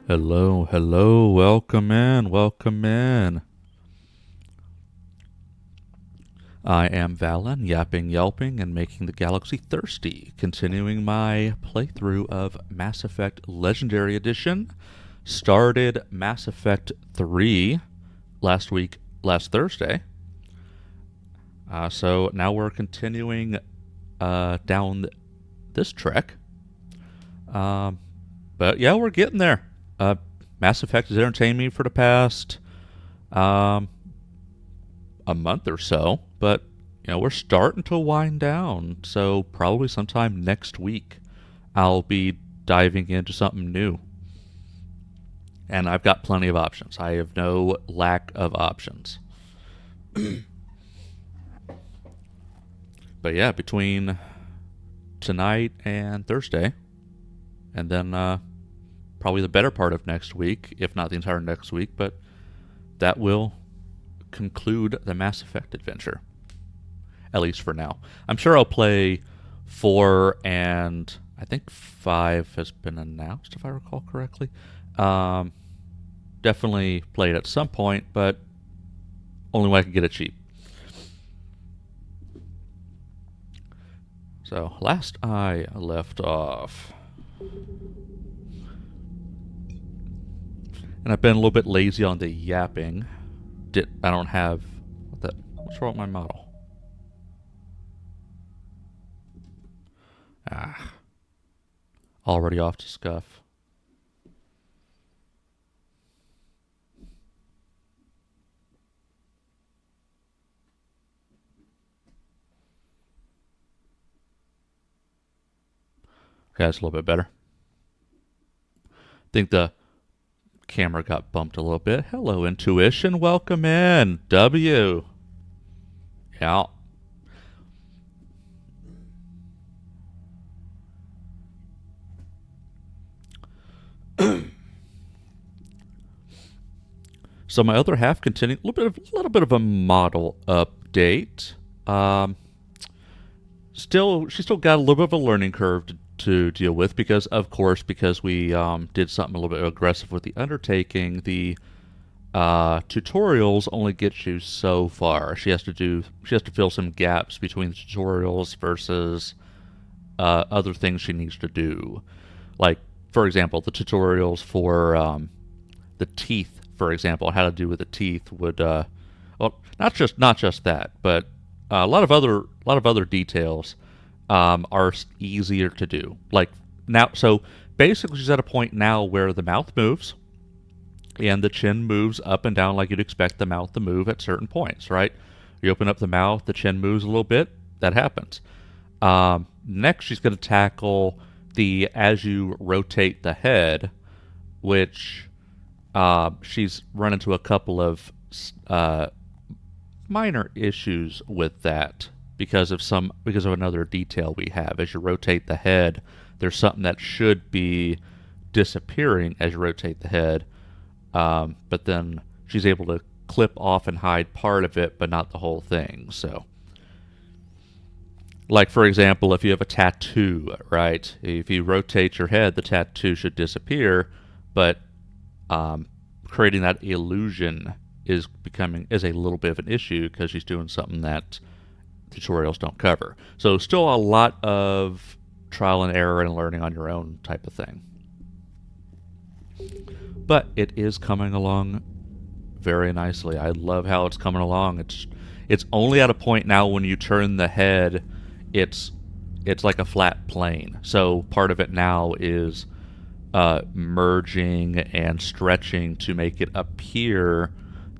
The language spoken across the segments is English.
Hello, hello, welcome in, welcome in. I am Valen, yapping, yelping, and making the galaxy thirsty, continuing my playthrough of Mass Effect Legendary Edition. Started Mass Effect 3 last Thursday. So now we're continuing down this trek. Um, but yeah, we're getting there. Mass Effect has entertained me for the past um, a month or so, but we're starting to wind down. So probably sometime next week, I'll be diving into something new. And I've got plenty of options. I have no lack of options. But yeah, between tonight and Thursday, and then probably the better part of next week, if not the entire next week, but that will conclude the Mass Effect adventure. At least for now. I'm sure I'll play 4 and I think 5 has been announced, if I recall correctly. Um, Definitely play it at some point, but only when I can get it cheap. So, last I left off, and I've been a little bit lazy on the yapping. I don't have what's wrong with my model? Ah, already off to scuff. Okay, that's a little bit better. I think the camera got bumped a little bit. Hello, Intuition. Welcome in. W. Yeah. So my other half continuing a little bit of a model update. Um, she still got a little bit of a learning curve to deal with because, of course, because we did something a little bit aggressive with the undertaking. The tutorials only get you so far. She has to fill some gaps between the tutorials versus other things she needs to do. Like, for example, the tutorials for the teeth, for example, how to do with the teeth would well, not just that, but a lot of other details are easier to do. Like now, so basically, she's at a point now where the mouth moves and the chin moves up and down like you'd expect the mouth to move at certain points, right? You open up the mouth, the chin moves a little bit. That happens. Next, she's going to tackle the as you rotate the head, which she's run into a couple of uh, minor issues with that because of another detail we have. As you rotate the head, there's something that should be disappearing as you rotate the head, but then she's able to clip off and hide part of it, but not the whole thing. So, like for example, if you have a tattoo, right? If you rotate your head, the tattoo should disappear, but um, creating that illusion is a little bit of an issue because she's doing something that tutorials don't cover. So still a lot of trial and error and learning on your own type of thing. But it is coming along very nicely. I love how it's coming along. It's only at a point now when you turn the head, it's it's like a flat plane. So part of it now is merging and stretching to make it appear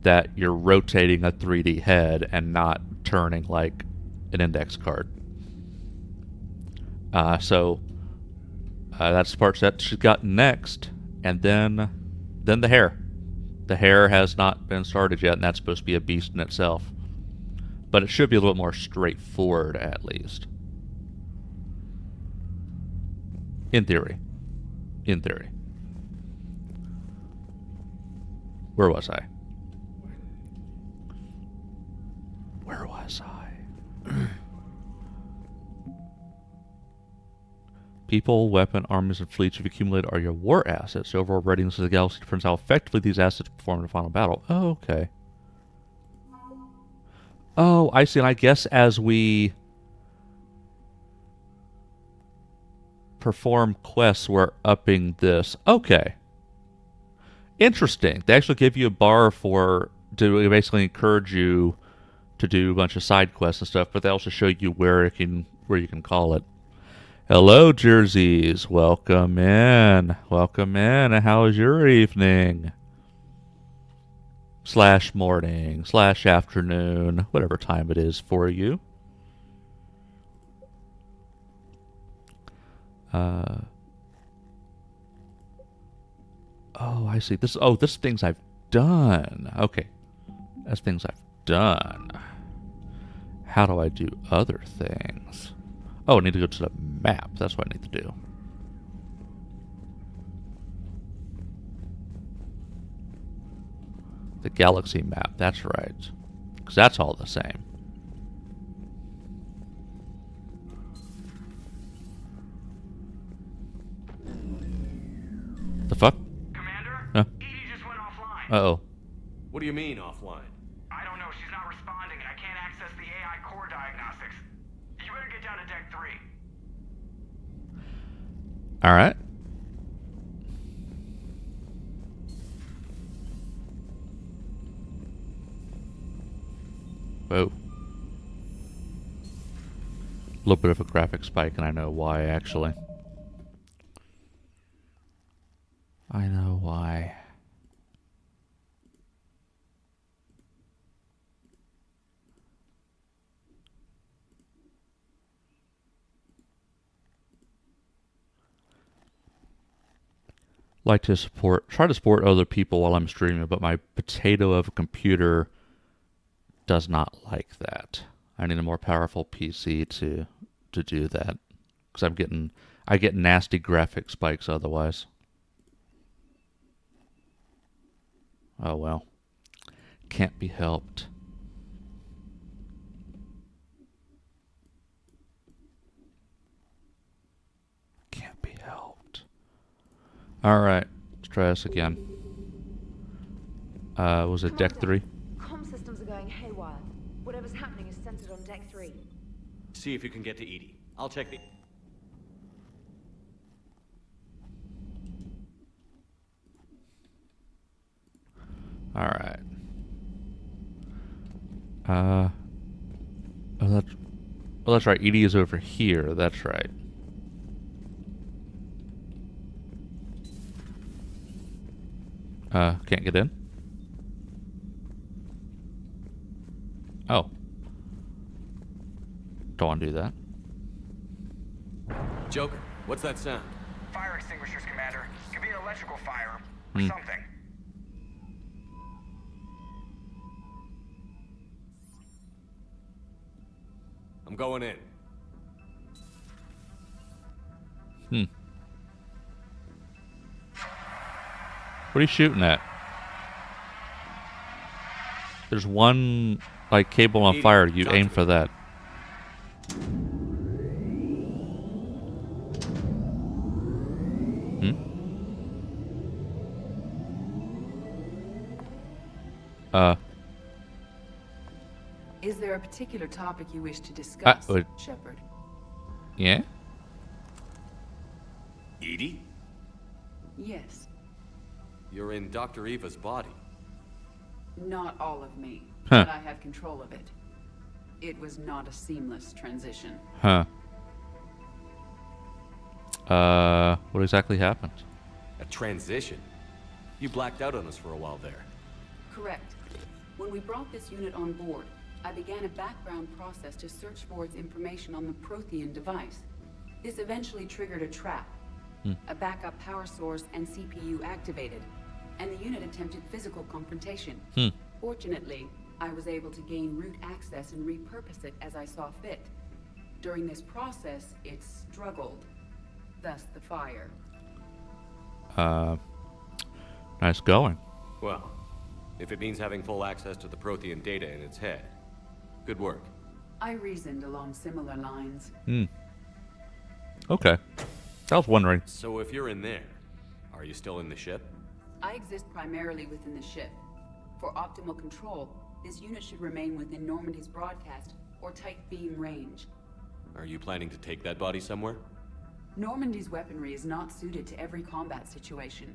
that you're rotating a 3D head and not turning like an index card. So that's the parts that she's got next, and then the hair. The hair has not been started yet, and that's supposed to be a beast in itself. But it should be a little bit more straightforward, at least. In theory. In theory. Where was I? Where was I? People, weapon, armies, and fleets you've accumulated are your war assets. The overall readiness of the galaxy depends how effectively these assets perform in a final battle. Oh, okay. Oh, I see. And I guess as we perform quests, we're upping this. Okay. Interesting. They actually give you a bar to basically encourage you to do a bunch of side quests and stuff, but they also show you where you can call it. Hello, Jerseys. Welcome in. Welcome in. How is your evening? / morning, / afternoon, whatever time it is for you. Oh, I see. This is things I've done. Okay. That's things I've done. How do I do other things? Oh, I need to go to the map. That's what I need to do. The galaxy map. That's right. Because that's all the same. The fuck? Commander? Huh? Edie just went offline. Uh-oh. What do you mean, offline? I don't know. She's not responding, and I can't access the AI core diagnostics. You better get down to Deck 3. All right. Whoa. A little bit of a graphic spike, and I know why, actually. I know why. Like to try to support other people while I'm streaming, but my potato of a computer does not like that. I need a more powerful PC to do that, because I get nasty graphic spikes otherwise. Oh well, can't be helped. Can't be helped. All right, let's try this again. Was it Deck 3? Comm systems are going haywire. Whatever's happening is centered on Deck 3. See if you can get to Edie. I'll check the... All right. Oh, that's right. Edie is over here. That's right. Can't get in? Oh. Don't want to do that. Joker, what's that sound? Fire extinguishers, Commander. Could be an electrical fire or something. I'm going in. What are you shooting at? There's one, like, cable on fire. You aim for that. Is there a particular topic you wish to discuss, Shepard? Yeah? Edie? Yes. You're in Dr. Eva's body. Not all of me, Huh. but I have control of it. It was not a seamless transition. Huh. What exactly happened? A transition? You blacked out on us for a while there. Correct. When we brought this unit on board, I began a background process to search for its information on the Prothean device. This eventually triggered a trap. A backup power source and CPU activated, and the unit attempted physical confrontation. Fortunately, I was able to gain root access and repurpose it as I saw fit. During this process, it struggled. Thus the fire. Nice going. Well, if it means having full access to the Prothean data in its head, good work. I reasoned along similar lines. Okay. I was wondering. So if you're in there, are you still in the ship? I exist primarily within the ship. For optimal control, this unit should remain within Normandy's broadcast or tight beam range. Are you planning to take that body somewhere? Normandy's weaponry is not suited to every combat situation.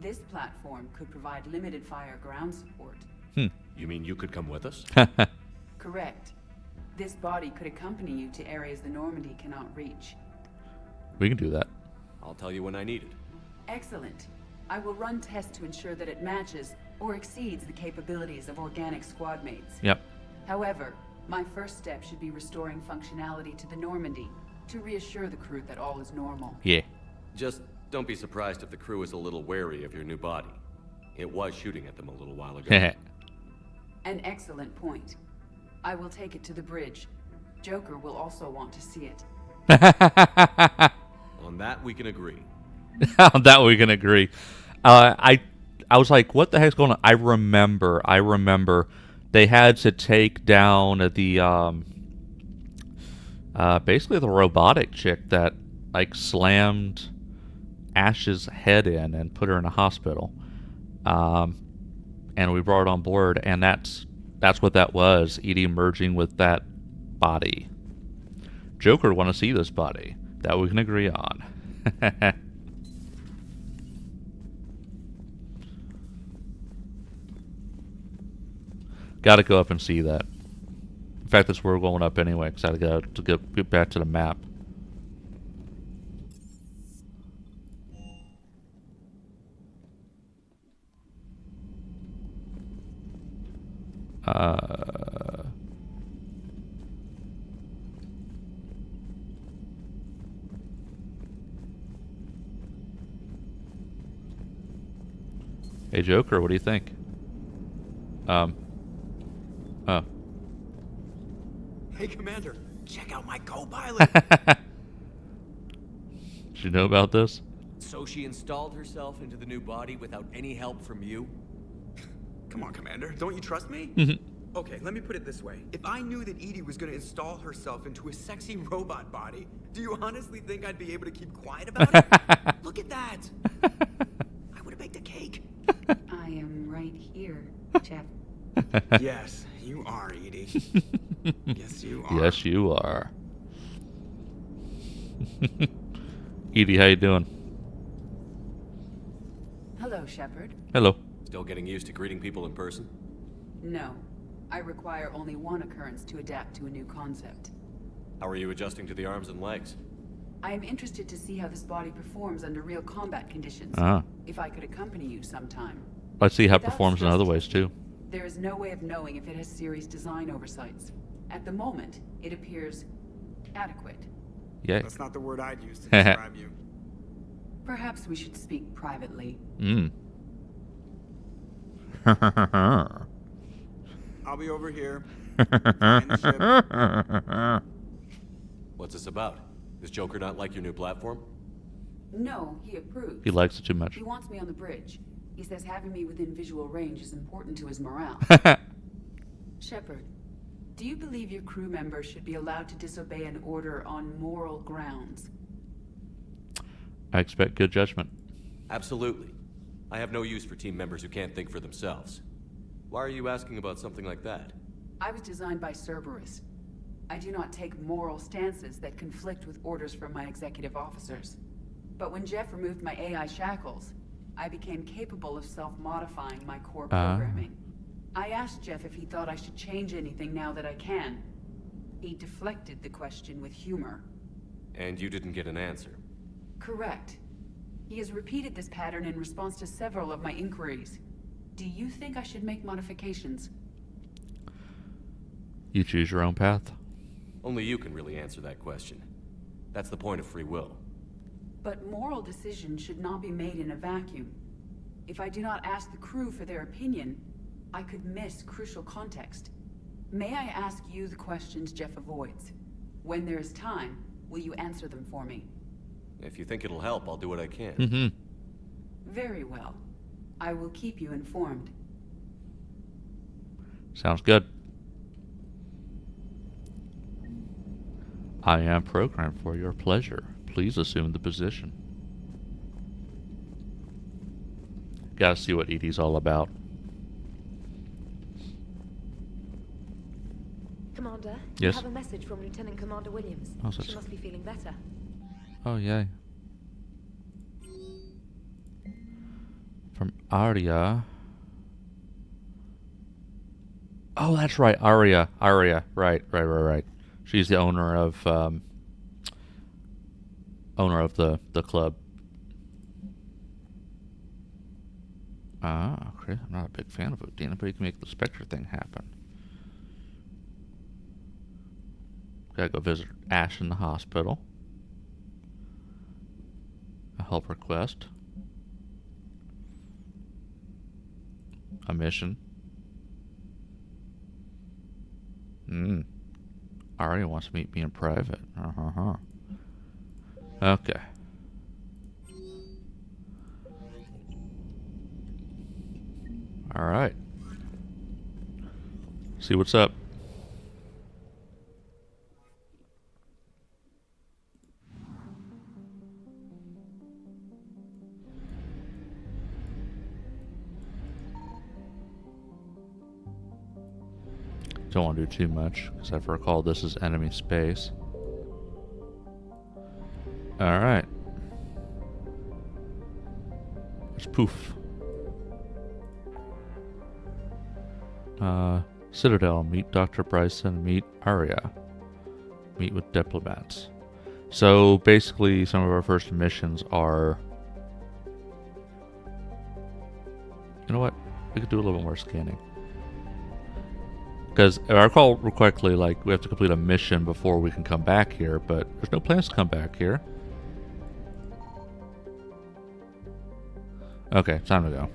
This platform could provide limited fire ground support. You mean you could come with us? Correct. This body could accompany you to areas the Normandy cannot reach. We can do that. I'll tell you when I need it. Excellent. I will run tests to ensure that it matches or exceeds the capabilities of organic squad mates. Yep. However, my first step should be restoring functionality to the Normandy to reassure the crew that all is normal. Yeah. Just don't be surprised if the crew is a little wary of your new body. It was shooting at them a little while ago. An excellent point. I will take it to the bridge. Joker will also want to see it. On that, we can agree. On that we can agree. I was like, what the heck's going on? I remember they had to take down the basically the robotic chick that like slammed Ash's head in and put her in a hospital. And we brought it on board, and that's what that was. Edie merging with that body. Joker want to see this body. That we can agree on. Got to go up and see that. In fact, that's where we're going up anyway, because I got to get back to the map. Hey Joker, what do you think? Oh. Hey Commander, check out my co-pilot. Did you know about this? So she installed herself into the new body without any help from you? Come on, Commander, don't you trust me? Okay, let me put it this way. If I knew that Edie was gonna install herself into a sexy robot body, do you honestly think I'd be able to keep quiet about it? Look at that! I would have baked a cake. I am right here, Jeff. Yes, you are, Edie. Yes, you are. Yes, you are. Edie, how you doing? Hello, Shepard. Hello. Still getting used to greeting people in person? No. I require only one occurrence to adapt to a new concept. How are you adjusting to the arms and legs? I am interested to see how this body performs under real combat conditions. If I could accompany you sometime. Let's see how it Without performs in stress other ways too. There is no way of knowing if it has serious design oversights. At the moment, it appears adequate. Yeah. That's not the word I'd use to describe you. Perhaps we should speak privately. I'll be over here. Flying the ship. What's this about? Does Joker not like your new platform? No, he approves. He likes it too much. He wants me on the bridge. He says having me within visual range is important to his morale. Shepard, do you believe your crew members should be allowed to disobey an order on moral grounds? I expect good judgment. Absolutely. I have no use for team members who can't think for themselves. Why are you asking about something like that? I was designed by Cerberus. I do not take moral stances that conflict with orders from my executive officers. But when Jeff removed my AI shackles, I became capable of self-modifying my core programming. I asked Jeff if he thought I should change anything now that I can. He deflected the question with humor. And you didn't get an answer? Correct. He has repeated this pattern in response to several of my inquiries. Do you think I should make modifications? You choose your own path. Only you can really answer that question. That's the point of free will. But moral decisions should not be made in a vacuum. If I do not ask the crew for their opinion, I could miss crucial context. May I ask you the questions Jeff avoids? When there is time, will you answer them for me? If you think it'll help, I'll do what I can. Very well. I will keep you informed. Sounds good. I am programmed for your pleasure. Please assume the position. Gotta see what Edie's all about. Commander, Yes? you have a message from Lieutenant Commander Williams. Oh, so She must be feeling better. Oh, yay. From Arya. Oh, that's right. Arya. Right. She's the owner of the club. Ah, okay. I'm not a big fan of Udina, but you can make the Spectre thing happen. Gotta go visit Ash in the hospital. A help request. A mission. Arya wants to meet me in private. Okay. Alright. See what's up. Don't want to do too much, because I've recalled this is enemy space. Alright. There's Poof. Citadel, meet Dr. Bryson, meet Arya. Meet with diplomats. So basically some of our first missions are... You know what? We could do a little bit more scanning. Because if I recall correctly, like, we have to complete a mission before we can come back here, but there's no plans to come back here. Okay, time to go.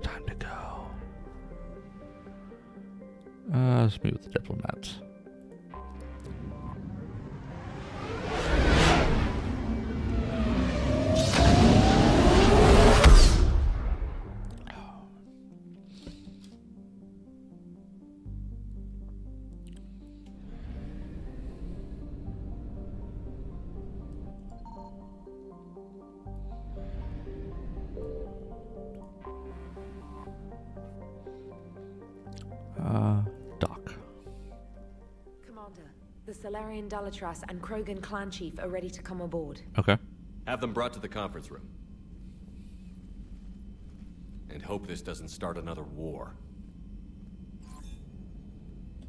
Time to go. Let's meet with the diplomats. Doc. Commander, the Solarian Dalatras and Krogan clan chief are ready to come aboard. Okay. Have them brought to the conference room. And hope this doesn't start another war.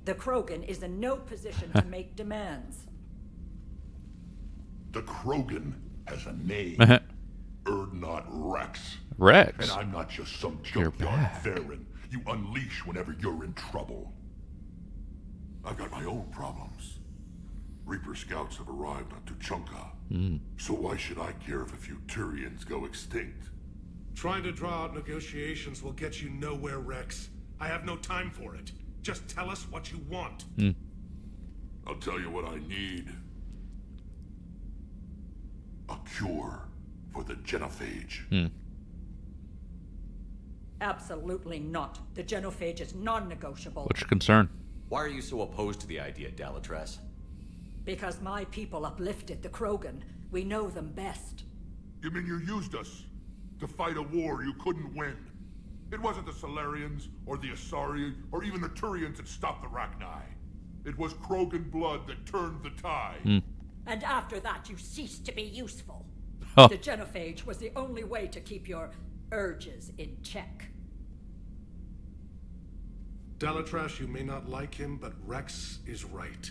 The Krogan is in no position to make demands. The Krogan has a name. Erdnot Rex. Rex. And I'm not just some You're junkyard back. Theron you unleash whenever you're in trouble. I've got my own problems. Reaper scouts have arrived on Tuchanka. So why should I care if a few Turians go extinct? Trying to draw out negotiations will get you nowhere, Rex. I have no time for it. Just tell us what you want. I'll tell you what I need. A cure for the genophage. Absolutely not. The genophage is non-negotiable. What's your concern? Why are you so opposed to the idea, Dalatras? Because my people uplifted the Krogan. We know them best. You mean you used us to fight a war you couldn't win? It wasn't the Solarians, or the Asari, or even the Turians that stopped the Rachni. It was Krogan blood that turned the tide. And after that, you ceased to be useful. Oh. The genophage was the only way to keep your urges in check. Dalatras, you may not like him, but Rex is right.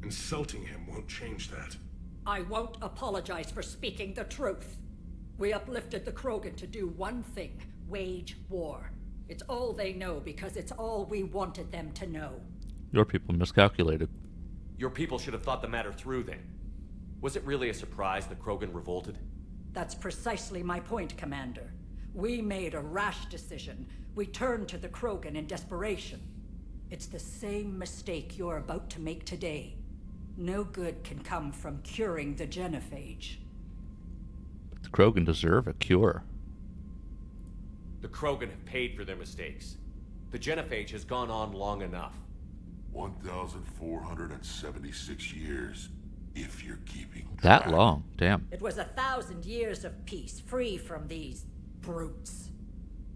Insulting him won't change that. I won't apologize for speaking the truth. We uplifted the Krogan to do one thing: wage war. It's all they know because it's all we wanted them to know. Your people miscalculated. Your people should have thought the matter through then. Was it really a surprise the Krogan revolted? That's precisely my point, Commander. We made a rash decision. We turned to the Krogan in desperation. It's the same mistake you're about to make today. No good can come from curing the genophage. The Krogan deserve a cure. The Krogan have paid for their mistakes. The genophage has gone on long enough. 1,476 years, if you're keeping That track. long. Damn. It was 1,000 years of peace, free from these brutes.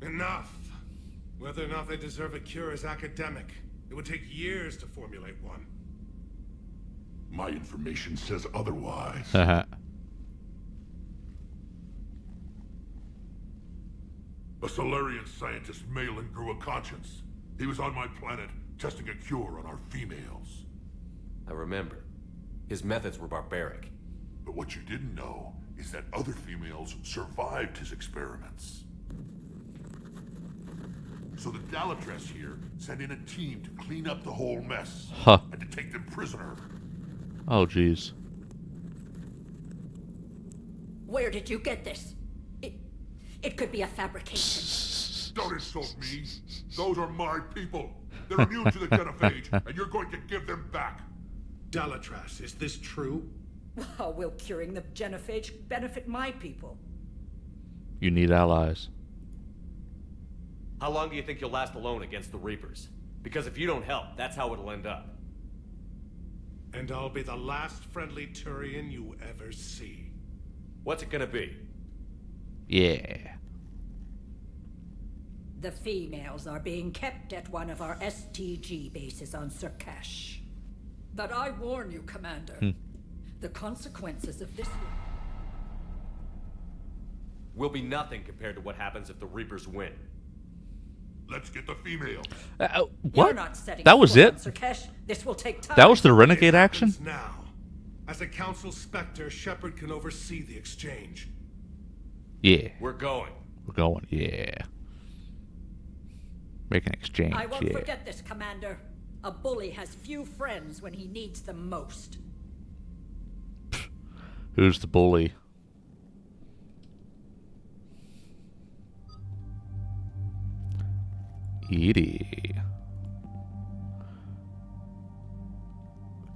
Enough. Whether or not they deserve a cure is academic. It would take years to formulate one. My information says otherwise. Haha. A Solarian scientist, Malin, grew a conscience. He was on my planet, testing a cure on our females. I remember. His methods were barbaric. But what you didn't know is that other females survived his experiments. So the Dalatress here sent in a team to clean up the whole mess. Huh. And to take them prisoner. Oh, jeez. Where did you get this? It could be a fabrication. Don't insult me. Those are my people. They're immune to the genophage, and you're going to give them back. Dalatras, is this true? How will curing the genophage benefit my people? You need allies. How long do you think you'll last alone against the Reapers? Because if you don't help, that's how it'll end up. And I'll be the last friendly Turian you ever see. What's it gonna be? Yeah. The females are being kept at one of our STG bases on Surkash. But I warn you, Commander, the consequences of this Will be nothing compared to what happens if the Reapers win. Let's get the females. You're What? not setting That was foot it? on Surkash. This will take time. That was the renegade It action? happens now. As a Council Spectre, Shepard can oversee the exchange. Yeah. We're going. We're going. Yeah. Make an exchange. I won't Yeah. forget this, Commander. A bully has few friends when he needs them most. Who's the bully? Edie.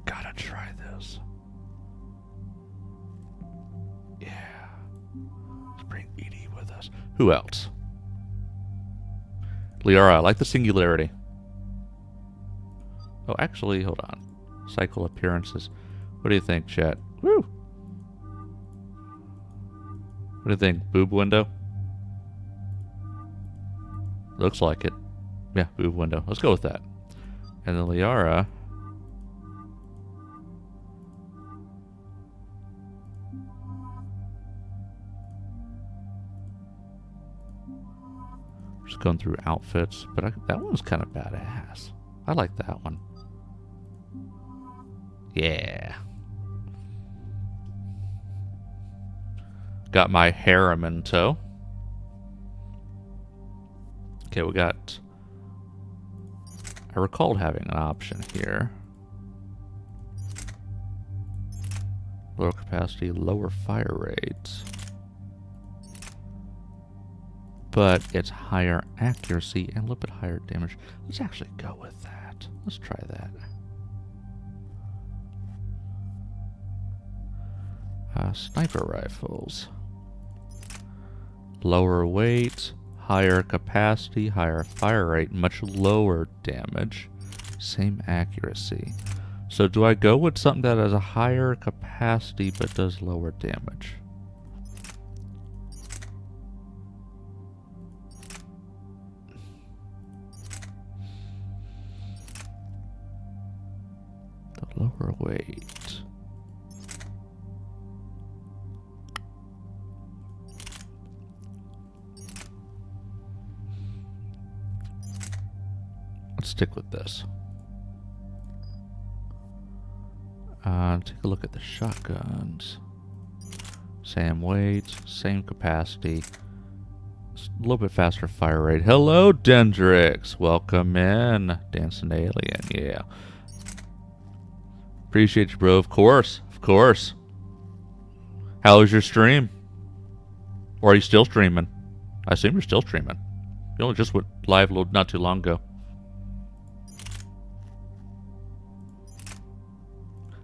Gotta try this. Yeah. Let's bring Edie with us. Who else? Liara, I like the singularity. Oh, actually, hold on. Cycle appearances. What do you think, chat? Woo! What do you think? Boob window? Looks like it. Yeah, boob window. Let's go with that. And then Liara. Just going through outfits, but that one's kind of badass. I like that one. Yeah. Got my harem in tow. Okay, we got... I recalled having an option here. Lower capacity, lower fire rates. But it's higher accuracy and a little bit higher damage. Let's actually go with that. Let's try that. Sniper rifles. Lower weight, higher capacity, higher fire rate, much lower damage, same accuracy. So do I go with something that has a higher capacity but does lower damage? The lower weight. Let's stick with this. Take a look at the shotguns. Same weight, same capacity. A little bit faster fire rate. Hello, Dendrix. Welcome in. Dancing Alien, yeah. Appreciate you, bro. Of course. Of course. How was your stream? Or are you still streaming? I assume you're still streaming. You only just went live not too long ago.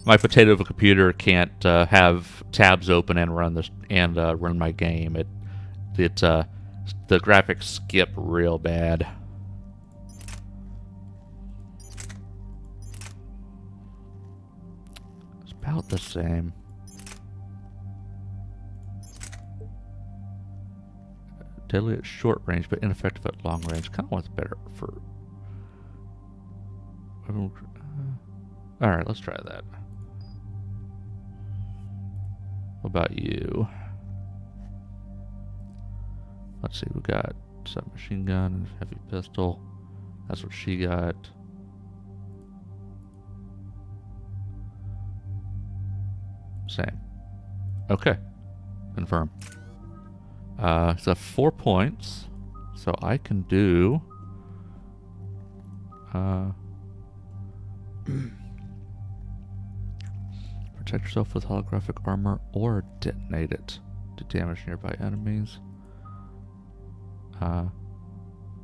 My potato of a computer can't have tabs open and run this and run my game. The graphics skip real bad. about the same. Deadly at short range, but ineffective at long range. Kind of wants better for... Alright, let's try that. What about you? Let's see, we got submachine gun, heavy pistol. That's what she got. Same. Okay. Confirm. So 4 points. So I can do... protect yourself with holographic armor or detonate it to damage nearby enemies.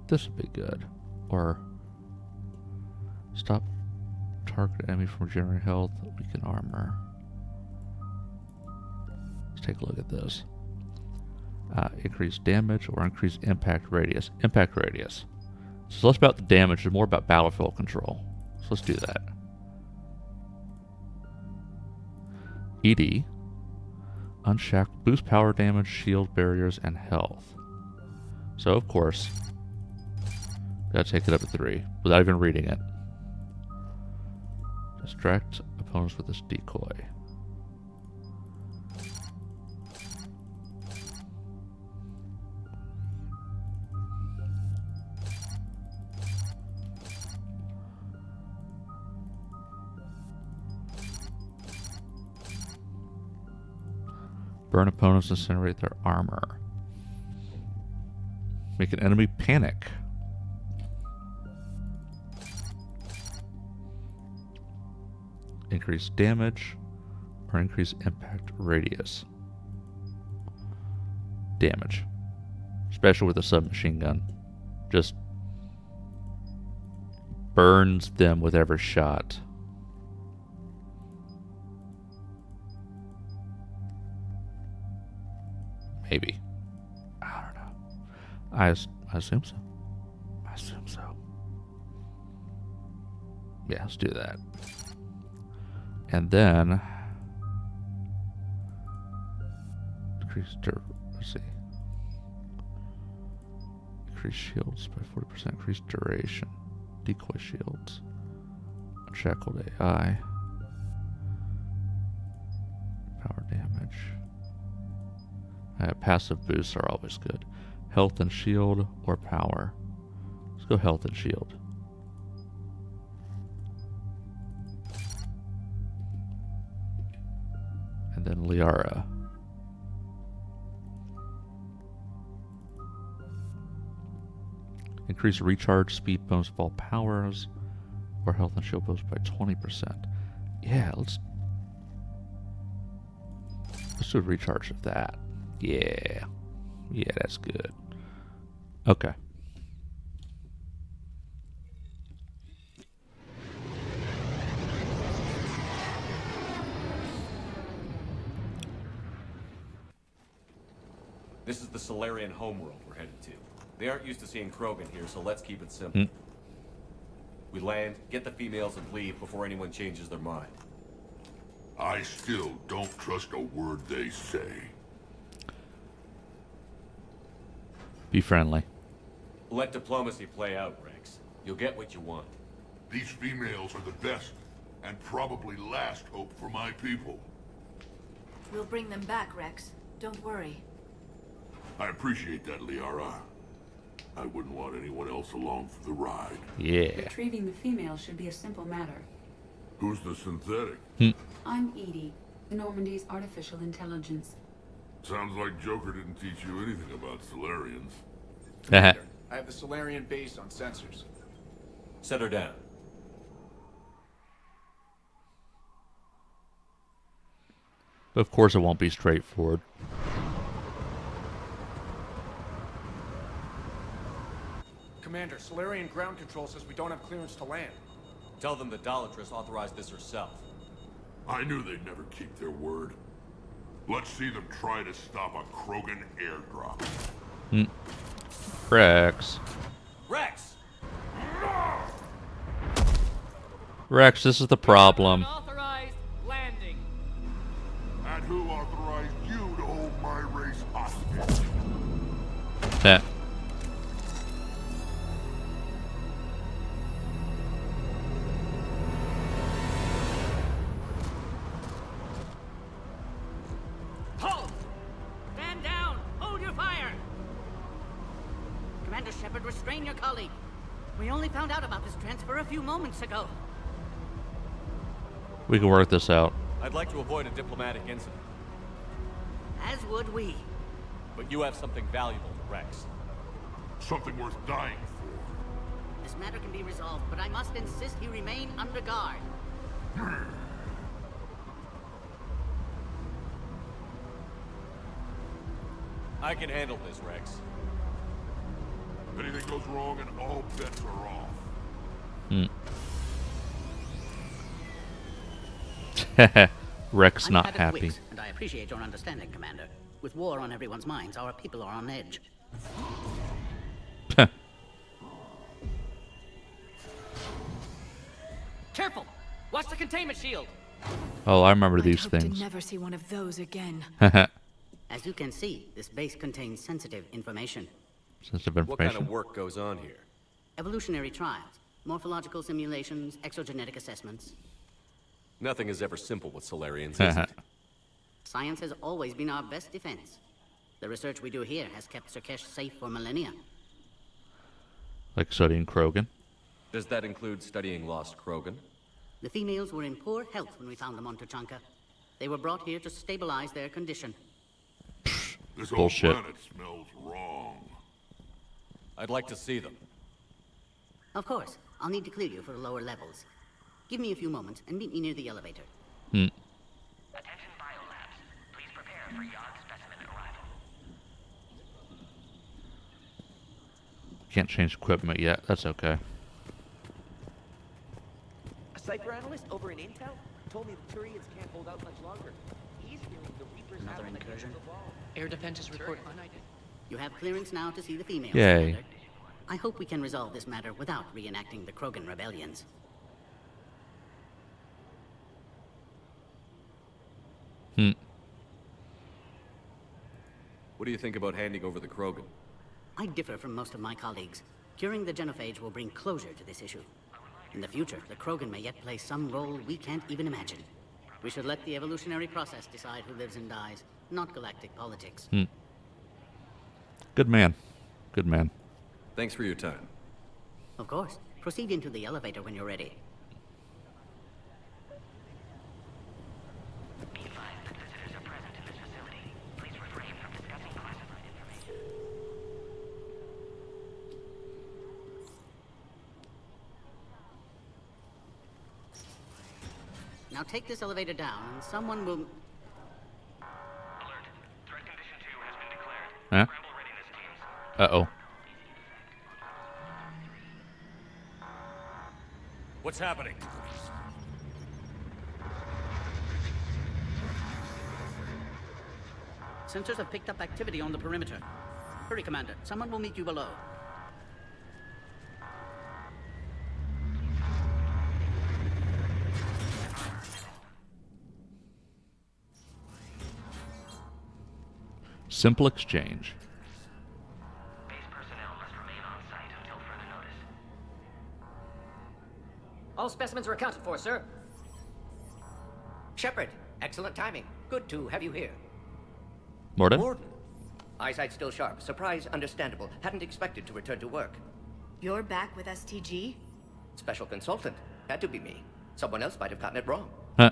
This would be good. Or stop target enemy from generating health, weaken armor. Let's take a look at this. Increase damage or increase impact radius. Impact radius. So less about the damage and more about battlefield control. So let's do that. ED. Unshackle. Boost power damage, shield barriers, and health. So of course, gotta take it up to 3 without even reading it. Distract opponents with this decoy. Burn opponents, incinerate their armor. Make an enemy panic. Increase damage or increase impact radius. Damage. Especially with a submachine gun. Just burns them with every shot. Maybe. I don't know. I assume so. I assume so. Yeah, let's do that. And then let's see. Increase shields by 40%. Increase duration. Decoy shields. Unshackled AI. Power damage. Passive boosts are always good. Health and shield or power. Let's go health and shield. And then Liara. Increase recharge speed bonus of all powers or health and shield bonus by 20%. Yeah, let's do a recharge of that. Yeah. Yeah, that's good. Okay. This is the Solarian homeworld we're headed to. They aren't used to seeing Krogan here, so let's keep it simple. We land, get the females, and leave before anyone changes their mind. I still don't trust a word they say. Be friendly. Let diplomacy play out, Rex. You'll get what you want. These females are the best and probably last hope for my people. We'll bring them back, Rex. Don't worry. I appreciate that, Liara. I wouldn't want anyone else along for the ride. Yeah. Retrieving the females should be a simple matter. Who's the synthetic? I'm Edie, Normandy's artificial intelligence. Sounds like Joker didn't teach you anything about Solarians. Commander, I have the Solarian base on sensors. Set her down. Of course it won't be straightforward. Commander, Solarian ground control says we don't have clearance to land. Tell them the Dolatress authorized this herself. I knew they'd never keep their word. Let's see them try to stop a Krogan airdrop. Rex. Rex! Rex, this is the problem. Unauthorized landing. authorized you to hold my race hostage. That. Halt! Stand down! Hold your fire! Commander Shepard, restrain your colleague. We only found out about this transfer a few moments ago. We can work this out. I'd like to avoid a diplomatic incident, As would we. but you have something valuable to Rex. Something worth dying for. This matter can be resolved, but I must insist he remain under guard. I can handle this, Rex. If anything goes wrong, and all bets are off. Rex I'm not Private happy. Wicks, and I appreciate your understanding, Commander. With war on everyone's minds, our people are on edge. Careful! Watch the containment shield! Oh, I remember I'd these hope things. to never see one of those again. As you can see, this base contains sensitive information. Sensitive What kind information. of work goes on here? Evolutionary trials, morphological simulations, exogenetic assessments. Nothing is ever simple with Solarians, is it? Science has always been our best defense. The research we do here has kept Surkesh safe for millennia. Like studying Krogan. Does that include studying lost Krogan? The females were in poor health when we found them on Tuchanka. They were brought here to stabilize their condition. This whole Bullshit. planet smells wrong. I'd like to see them. Of course, I'll need to clear you for the lower levels. Give me a few moments and meet me near the elevator. Attention biolabs. Please prepare for yacht specimen arrival. Can't change equipment yet. That's okay. A cipher analyst over in Intel told me the Turians can't hold out much longer. He's feeling the Reapers Another have incursion? Air defenses report united. You have clearance now to see the females, Yay. Commander. I hope we can resolve this matter without reenacting the Krogan rebellions. What do you think about handing over the Krogan? I differ from most of my colleagues. Curing the genophage will bring closure to this issue. In the future, the Krogan may yet play some role we can't even imagine. We should let the evolutionary process decide who lives and dies, not galactic politics. Good man. Good man. Thanks for your time. Of course. Proceed into the elevator when you're ready. Be advised that visitors are present in this facility. Please refrain from discussing classified information. Now take this elevator down, and someone will... Alert. Threat condition 2 has been declared. Huh? Scramble readiness teams. Uh-oh. What's happening? Sensors have picked up activity on the perimeter. Hurry, Commander. Someone will meet you below. Simple exchange. Base personnel must remain on site until further notice. All specimens are accounted for, sir. Shepard, excellent timing. Good to have you here. Morden? Eyesight still sharp. Surprise understandable. Hadn't expected to return to work. You're back with STG? Special consultant. Had to be me. Someone else might have gotten it wrong. Huh.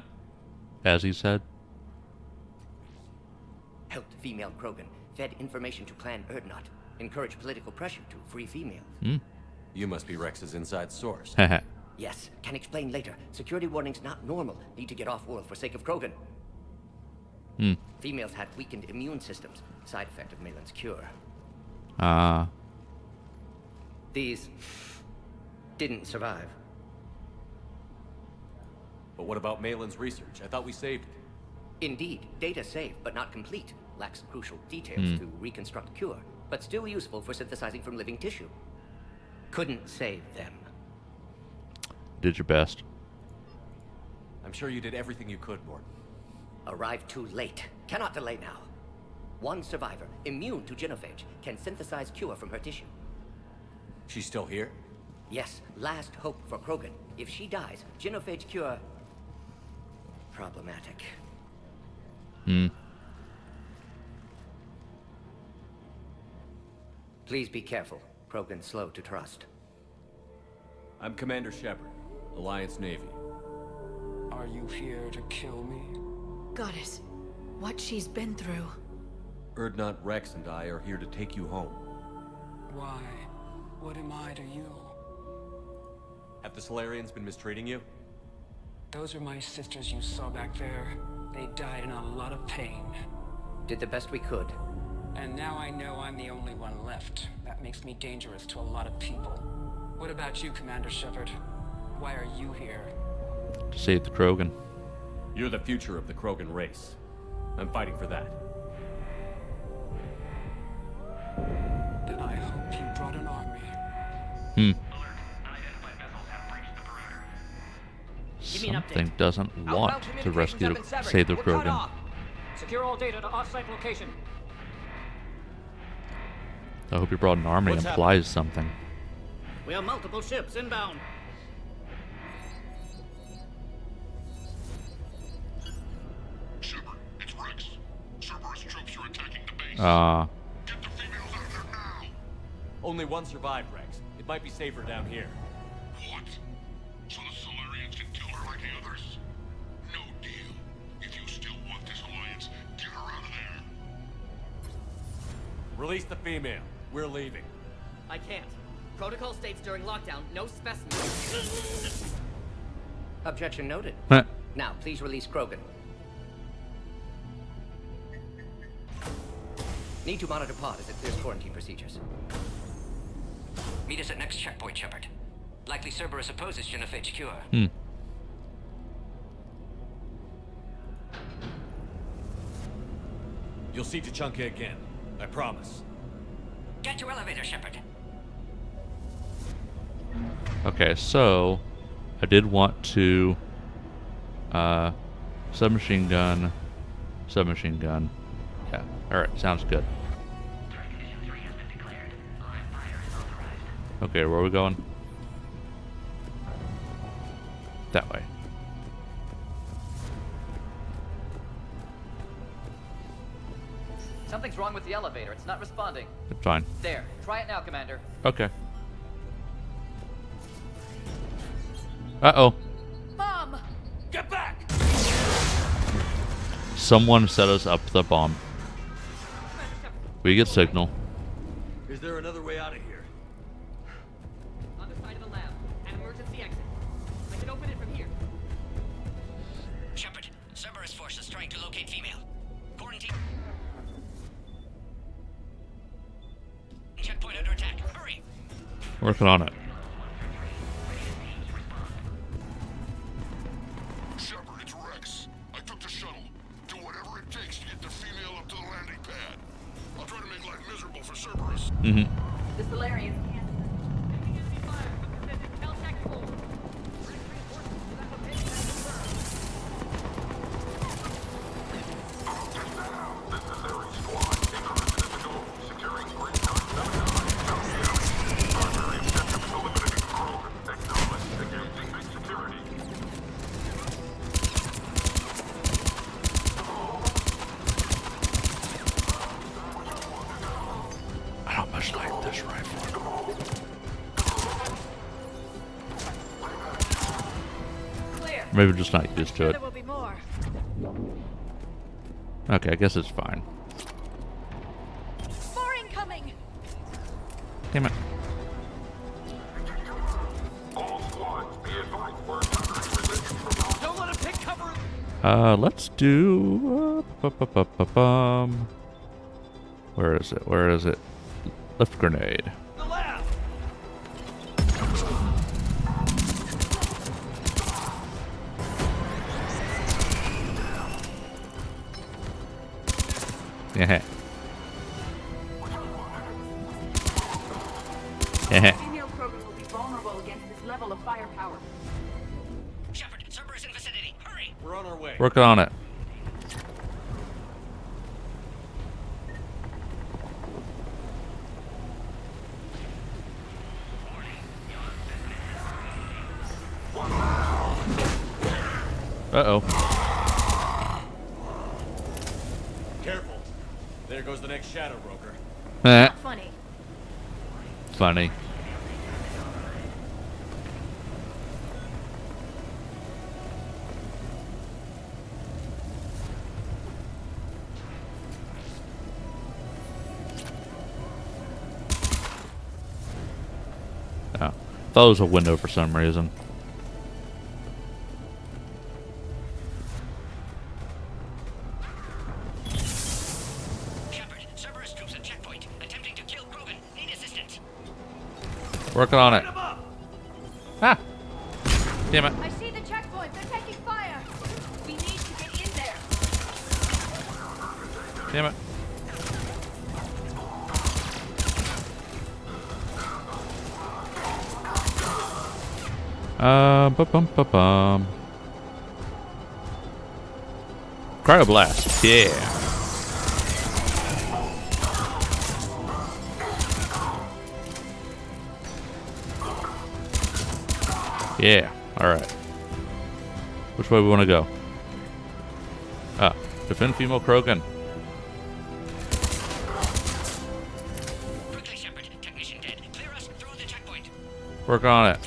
As he said. Helped female Krogan. Fed information to Clan Erdnot. Encouraged political pressure to free females. You must be Rex's inside source. Haha. Yes, can explain later. Security warnings not normal. Need to get off-world for sake of Krogan. Females had weakened immune systems. Side effect of Malin's cure. These didn't survive. But what about Malin's research? I thought we saved it. Indeed, data saved, but not complete. Lacks crucial details to reconstruct cure, but still useful for synthesizing from living tissue. Couldn't save them. Did your best. I'm sure you did everything you could, Morton. Arrived too late. Cannot delay now. One survivor, immune to genophage, can synthesize cure from her tissue. She's still here? Yes, last hope for Krogan. If she dies, genophage cure... problematic. Please be careful. Krogan's slow to trust. I'm Commander Shepard, Alliance Navy. Are you here to kill me? Goddess, what she's been through. Erdnot, Rex, and I are here to take you home. Why? What am I to you? Have the Solarians been mistreating you? Those are my sisters you saw back there. They died in a lot of pain. Did the best we could. And now I know I'm the only one left. That makes me dangerous to a lot of people. What about you, Commander Shepard? Why are you here? To save the Krogan. You're the future of the Krogan race. I'm fighting for that. Then I hope you brought an army. Something doesn't want to rescue, save the Krogan. Secure all data to off-site location. I hope you brought an army What's implies something. We have multiple ships inbound. Shepard, it's Rex. Cerberus troops are attacking the base. Get the females out of there now. Only one survived, Rex. It might be safer down here. What? So the Solarians can kill her like the others? No deal. If you still want this alliance, get her out of there. Release the female. We're leaving. I can't. Protocol states during lockdown, no specimens. Objection noted. Now, please release Krogan. Need to monitor pod as it clears quarantine procedures. Meet us at next checkpoint, Shepard. Likely Cerberus opposes genophage cure. You'll see Tuchanka again. I promise. Get to elevator, Shepard. Okay, so I did want to submachine gun. Yeah, alright, sounds good. Okay, where are we going? That way. Something's wrong with the elevator. It's not responding. It's fine. There. Try it now, Commander. Okay. Uh-oh. Bomb! Get back! Someone set us up the bomb. We get signal. Is there another way out of here? On the side of the lab. An emergency exit. I can open it from here. Shepard, Cerberus forces trying to locate female. Quarantine. Checkpoint under attack. Hurry! Working on it. Shepard, it's Rex. I took the shuttle. Do whatever it takes to get the female up to the landing pad. I'll try to make life miserable for Cerberus. The Solarians can't. I don't much like this rifle. Clear. Maybe just not used to it. There will be more. Okay, I guess it's fine. More incoming! Damn it. All squads, be advised we're under position from Don't let him take cover! Let's do... Where is it? Where is it? Lift grenade. The lab! Yeah. Female Krogan will be vulnerable against this level of firepower. Shepard, Cerberus in vicinity. Hurry! We're on our way. Working on it. Uh-oh. Careful. There goes the next shadow broker. Funny. Funny. Oh. Thought it was a window for some reason. Shepard, Cerberus troops at checkpoint, attempting to kill Krogan. Need assistance. Working on it. Ah! Damn it. I see the checkpoint. They're taking fire. We need to get in there. Damn it. Ba-bum-ba-bum. Cryoblast. Yeah. Yeah. Alright. Which way we want to go? Ah. Defend female Krogan. Quickly, Shepard. Technician dead. Clear us through the checkpoint. Work on it.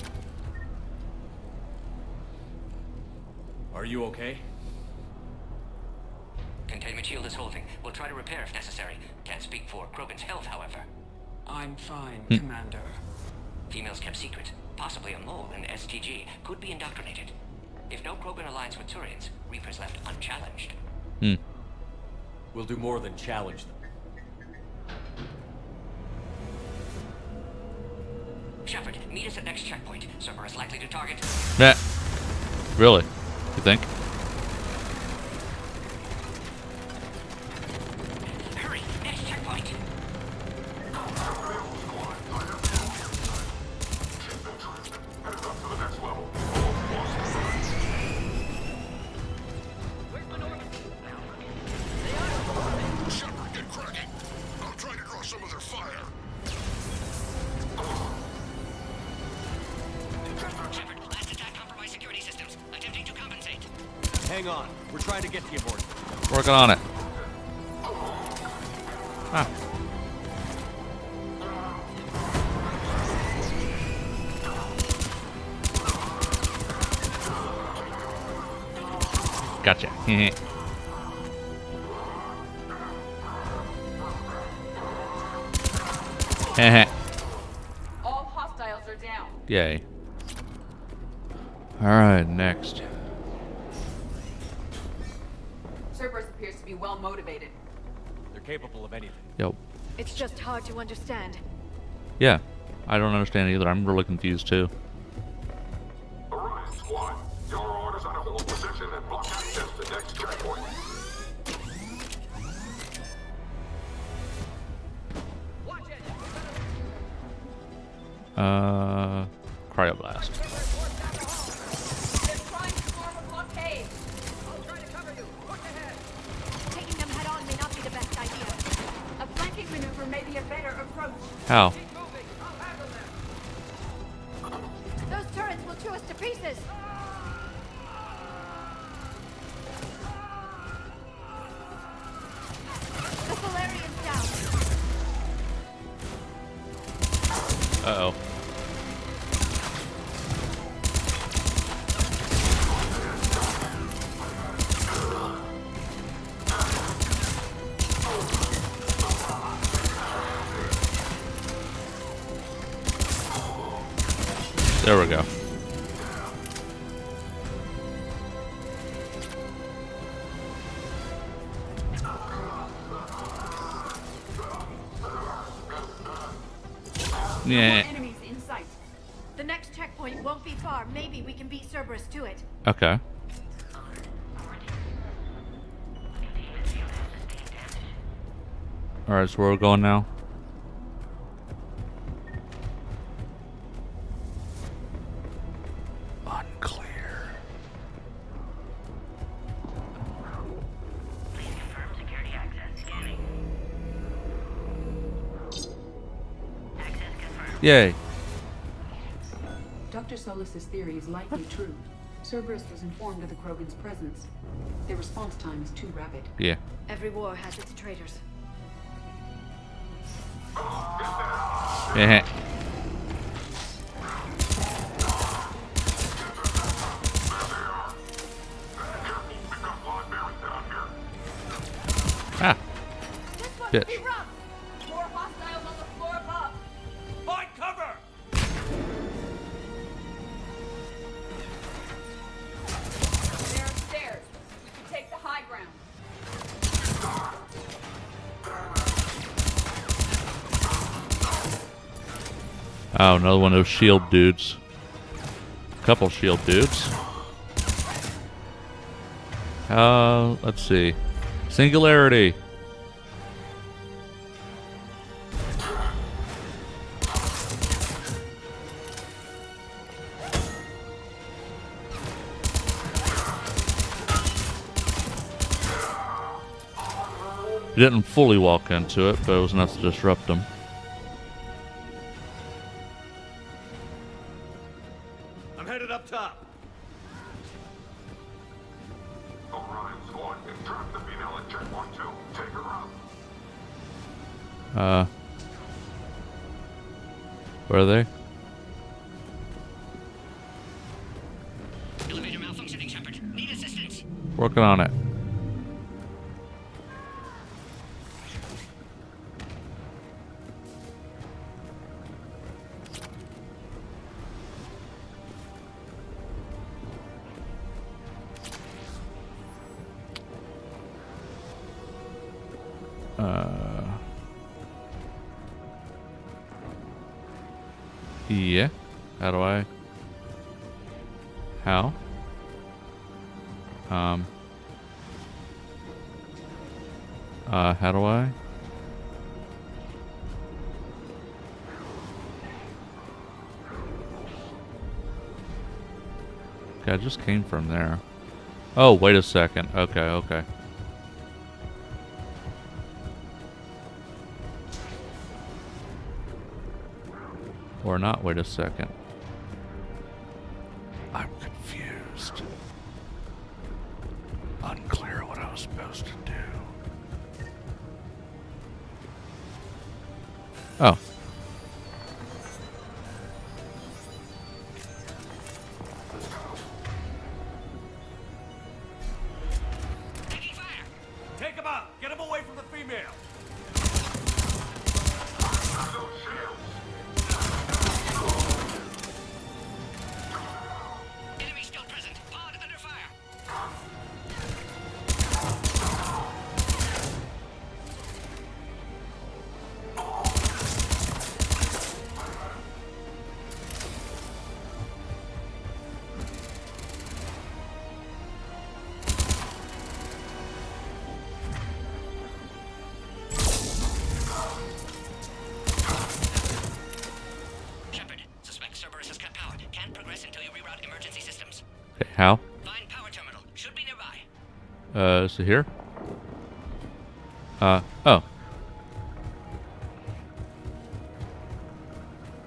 Are you okay? Containment shield is holding. We'll try to repair if necessary. Can't speak for Krogan's health, however. I'm fine, Hmm. Commander. Females kept secret. Possibly a mole in STG. Could be indoctrinated. If no Krogan aligns with Turians, Reapers left unchallenged. Hmm. We'll do more than challenge them. Shepard, meet us at next checkpoint. Cerberus likely to target. Nah. Really? You think? Hurry, next checkpoint. Shepard, get cracking. I'll try to draw some of their fire. Shepard, last attack compromised security systems. Attempting to compensate. Hang on. We're trying to get to you, Morty. Working on it. Ah. Gotcha. All hostiles are down. Yay. Alright, next. Cerberus appears to be well motivated. They're capable of anything. Yo. It's just hard to understand. Yeah. I don't understand either. I'm really confused too. Orion Squad, your orders are to hold position and block access to next checkpoint. Cryoblast. They're trying to form a blockade. I'll try to cover you. Push ahead. Taking them head on may not be the best idea. A flanking maneuver may be a better approach. How? Keep moving. I'll handle them. Those turrets will chew us to pieces. The Solarian's down. Uh-oh. There we go. Yeah. Enemies in sight. The next checkpoint won't be far. Maybe we can beat Cerberus to it. Okay. Alright, so where we're going now? Unclear. Please confirm security access. Scanning. Access confirmed. Yay. Dr. Solus's theory is likely true. Cerberus was informed of the Krogan's presence. Their response time is too rapid. Yeah. Every war has its traitors. Yeah. Ah. Bitch. More hostiles on the floor above. Find cover! They're upstairs. We can take the high ground. Oh, another one of those shield dudes. Couple shield dudes. Let's see. Singularity. He didn't fully walk into it, but it was enough to disrupt him. I'm headed up top. Orion squad, trap the female at checkpoint 2. Take her out. Where are they? Elevator malfunctioning, Shepard. Need assistance. Working on it. Yeah. How do I? How? How do I? Okay, I just came from there. Oh, wait a second. Okay, okay. Or not, wait a second. I'm confused. Unclear what I was supposed to do. Oh. Take him out! Get him away from the female! Enemy still present. Pod under fire. Shepard, suspect Cerberus has cut power. Can't progress until you reroute emergency systems. Okay, how? Find power terminal. Should be nearby. So here? Oh.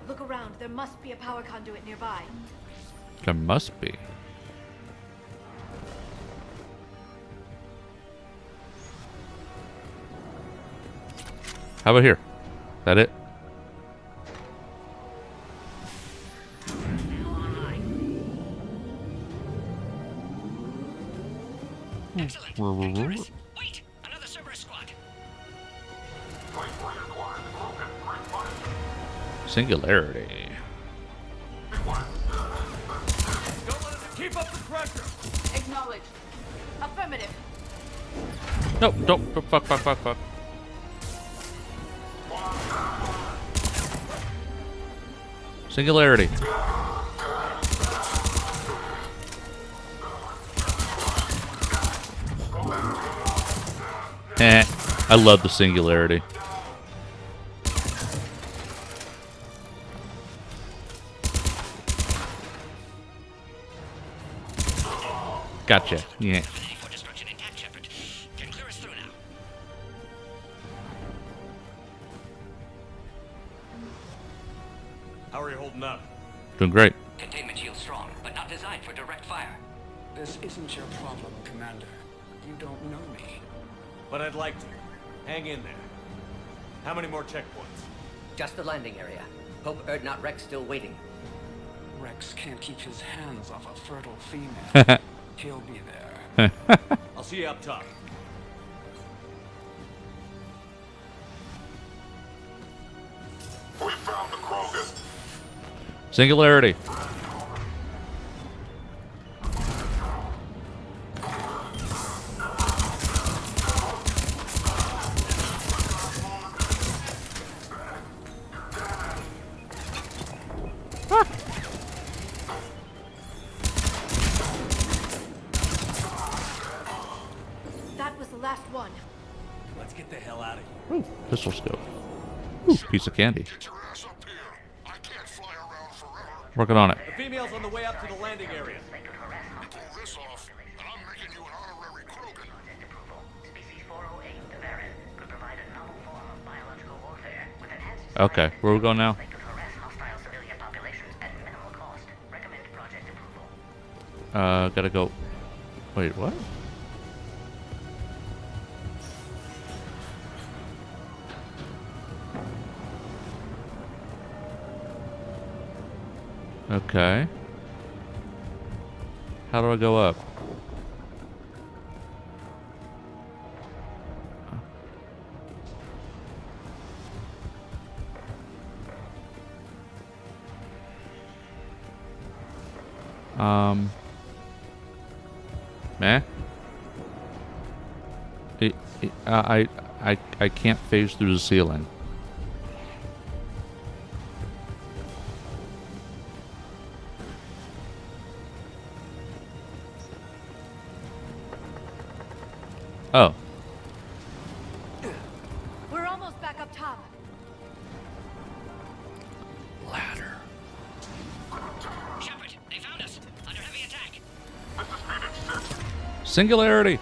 Look around. There must be a power conduit nearby. There must be. How about here? That it? Excellent. Progress. Wait! Another Cerberus squad. Singularity. Don't let him keep up the pressure! Acknowledged. Affirmative. No, don't. Fuck. Singularity. I love the singularity. Gotcha. Yeah. For destruction intact, Shepard. Can clear us through now. How are you holding up? Doing great. Containment shield strong, but not designed for direct fire. This isn't your problem, Commander. You don't know me. But I'd like to. Hang in there. How many more checkpoints? Just the landing area. Hope not Rex still waiting. Rex can't keep his hands off a fertile female. He'll be there. I'll see you up top. We found the Krogan. Singularity. That was the last one. Let's get the hell out of here. Ooh, pistol scope. Ooh, piece of candy. Working on it. The female's on the way up to the landing area. Okay, where are we going now? Gotta go. Wait, what? Okay. How do I go up? Meh. I can't phase through the ceiling. Oh. We're almost back up top. Ladder. Shepard, they found us. Under heavy attack. Singularity.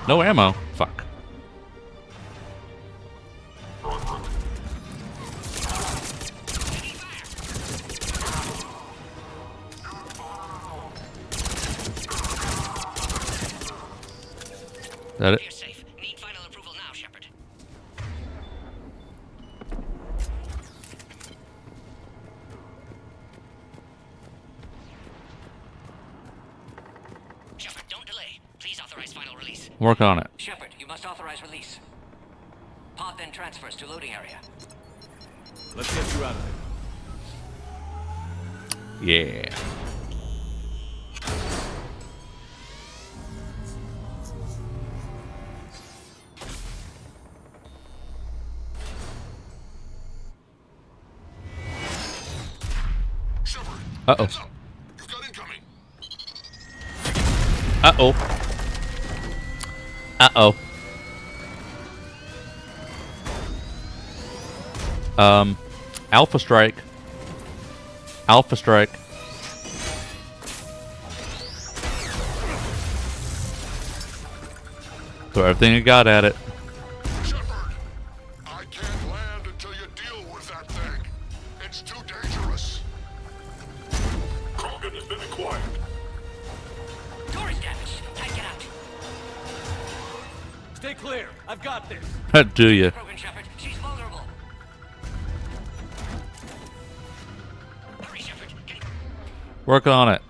No ammo. Fuck. That it? You're safe. Need final approval now, Shepard. Shepard, don't delay. Please authorize final release. Work on it. Shepard, you must authorize release. Pod then transfers to loading area. Let's get you out of there. Yeah. Uh-oh. Uh-oh. Uh-oh. Alpha strike. Alpha strike. Throw everything you got at it. Shepard, I can't land until you deal with that thing. It's too dangerous. Krogan has been acquired. Door is damaged. Take it out. Stay clear. I've got this. Do you? Krogan, Shepard. She's vulnerable. Hurry, Shepard. Working on it.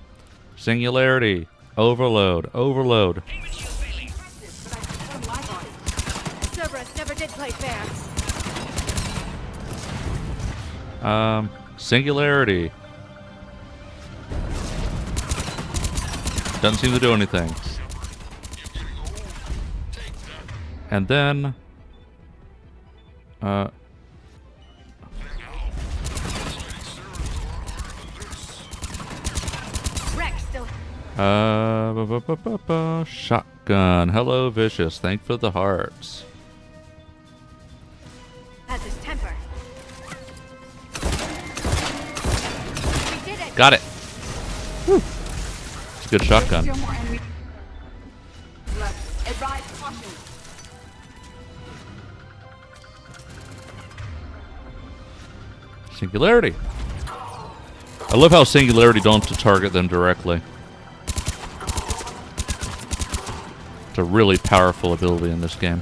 Singularity. Overload. Overload. Cerberus never did play fair. Singularity. Doesn't seem to do anything. And then... Rex still. Shotgun. Hello, Vicious. Thank for the hearts. Has his temper. We did it. Got it. Whew. It's a good shotgun. Singularity. I love how Singularity don't have to target them directly. It's a really powerful ability in this game.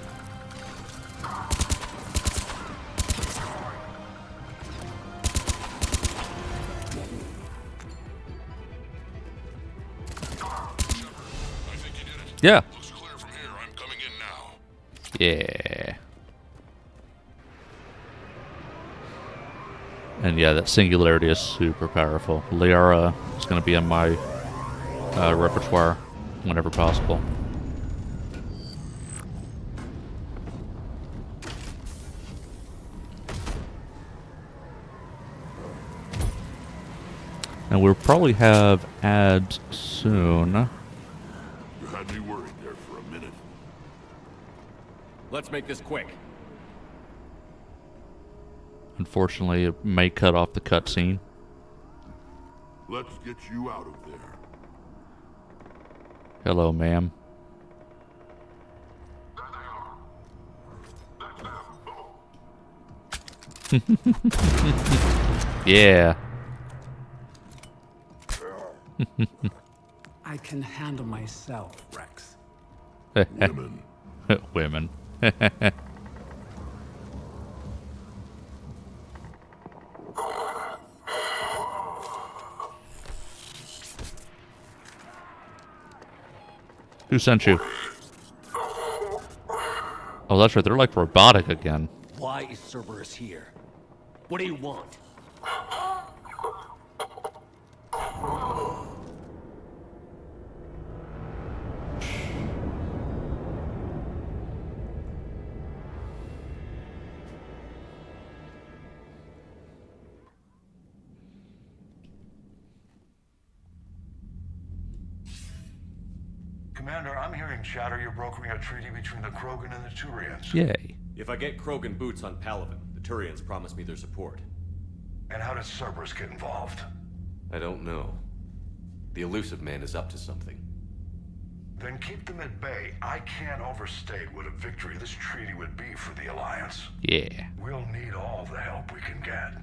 Yeah. Looks clear from here. I'm coming in now. Yeah. And yeah, that Singularity is super powerful. Liara is going to be in my repertoire whenever possible. And we'll probably have ads soon. You had me worried there for a minute. Let's make this quick. Unfortunately, it may cut off the cutscene. Let's get you out of there. Hello, ma'am. Yeah. I can handle myself, Rex. Women. Women. Who sent you? Oh, that's right. They're like robotic again. Why is Cerberus here? What do you want? Commander, I'm hearing chatter you're brokering a treaty between the Krogan and the Turians. Yay. If I get Krogan boots on Palaven, the Turians promise me their support. And how does Cerberus get involved? I don't know. The elusive man is up to something. Then keep them at bay. I can't overstate what a victory this treaty would be for the Alliance. Yeah. We'll need all the help we can get.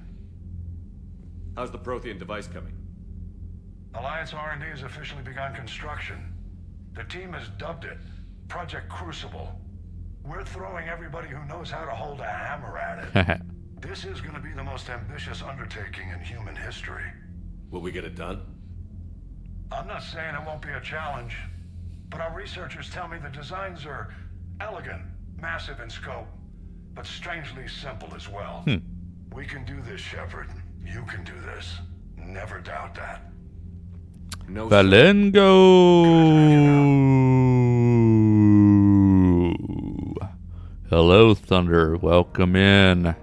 How's the Prothean device coming? Alliance R&D has officially begun construction. The team has dubbed it Project Crucible. We're throwing everybody who knows how to hold a hammer at it. This is going to be the most ambitious undertaking in human history. Will we get it done? I'm not saying it won't be a challenge, but our researchers tell me the designs are elegant, massive in scope, but strangely simple as well. We can do this, Shepard. You can do this. Never doubt that. No. Valengo. Hello, Thunder. Welcome in.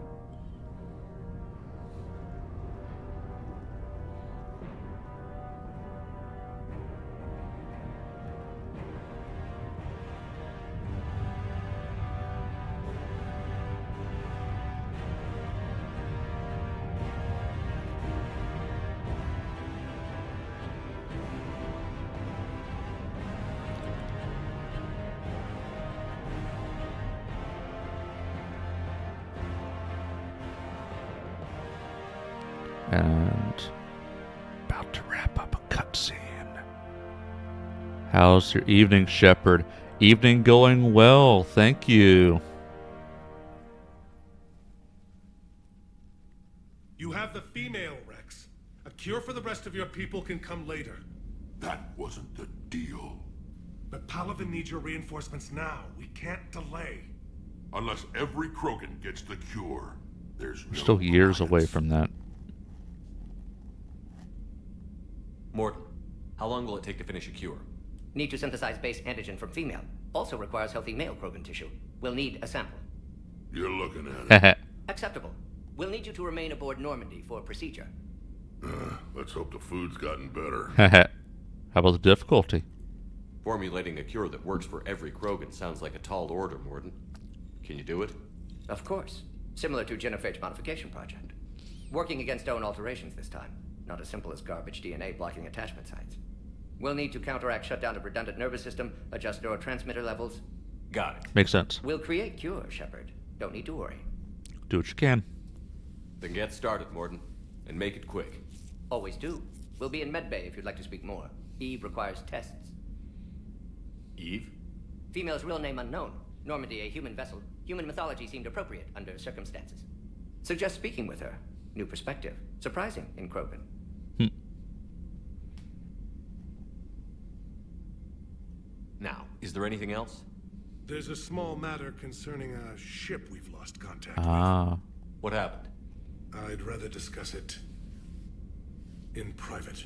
And about to wrap up a cutscene. How's your evening, Shepard? Evening going well, thank you. You have the female, Rex. A cure for the rest of your people can come later. That wasn't the deal. But Palaven needs your reinforcements now. We can't delay. Unless every Krogan gets the cure, there's We're no still years away from that. Morton, how long will it take to finish a cure? Need to synthesize base antigen from female. Also requires healthy male Krogan tissue. We'll need a sample. You're looking at it. Acceptable. We'll need you to remain aboard Normandy for procedure. Let's hope the food's gotten better. How about the difficulty? Formulating a cure that works for every Krogan sounds like a tall order, Morton. Can you do it? Of course. Similar to Genophage Modification Project. Working against own alterations this time. Not as simple as garbage DNA blocking attachment sites. We'll need to counteract shutdown of redundant nervous system, adjust neurotransmitter levels. Got it. Makes sense. We'll create cure, Shepard. Don't need to worry. Do what you can. Then get started, Morton. And make it quick. Always do. We'll be in medbay if you'd like to speak more. Eve requires tests. Eve? Female's real name unknown. Normandy, a human vessel. Human mythology seemed appropriate under circumstances. Suggest speaking with her. New perspective. Surprising in Krogan. Now, is there anything else? There's a small matter concerning a ship we've lost contact Ah. What happened? with. I'd rather discuss it in private.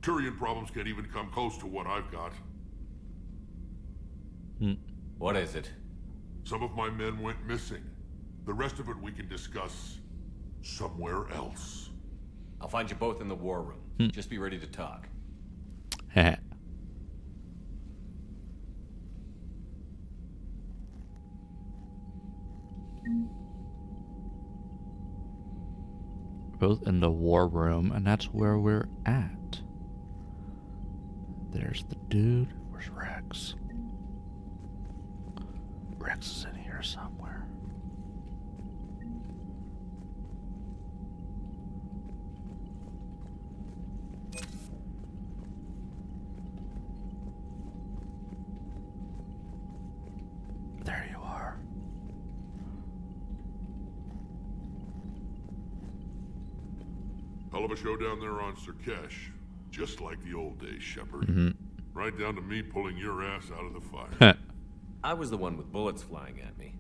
Turian problems can't even come close to what I've got. What is it? Some of my men went missing. The rest of it we can discuss somewhere else. I'll find you both in the war room. Just be ready to talk. Both in the war room, and that's where we're at. There's the dude. Where's Rex? Rex is in here somewhere. There you are. Hell of a show down there on Sirkesh. Just like the old days, Shepard. Right down to me pulling your ass out of the fire. I was the one with bullets flying at me.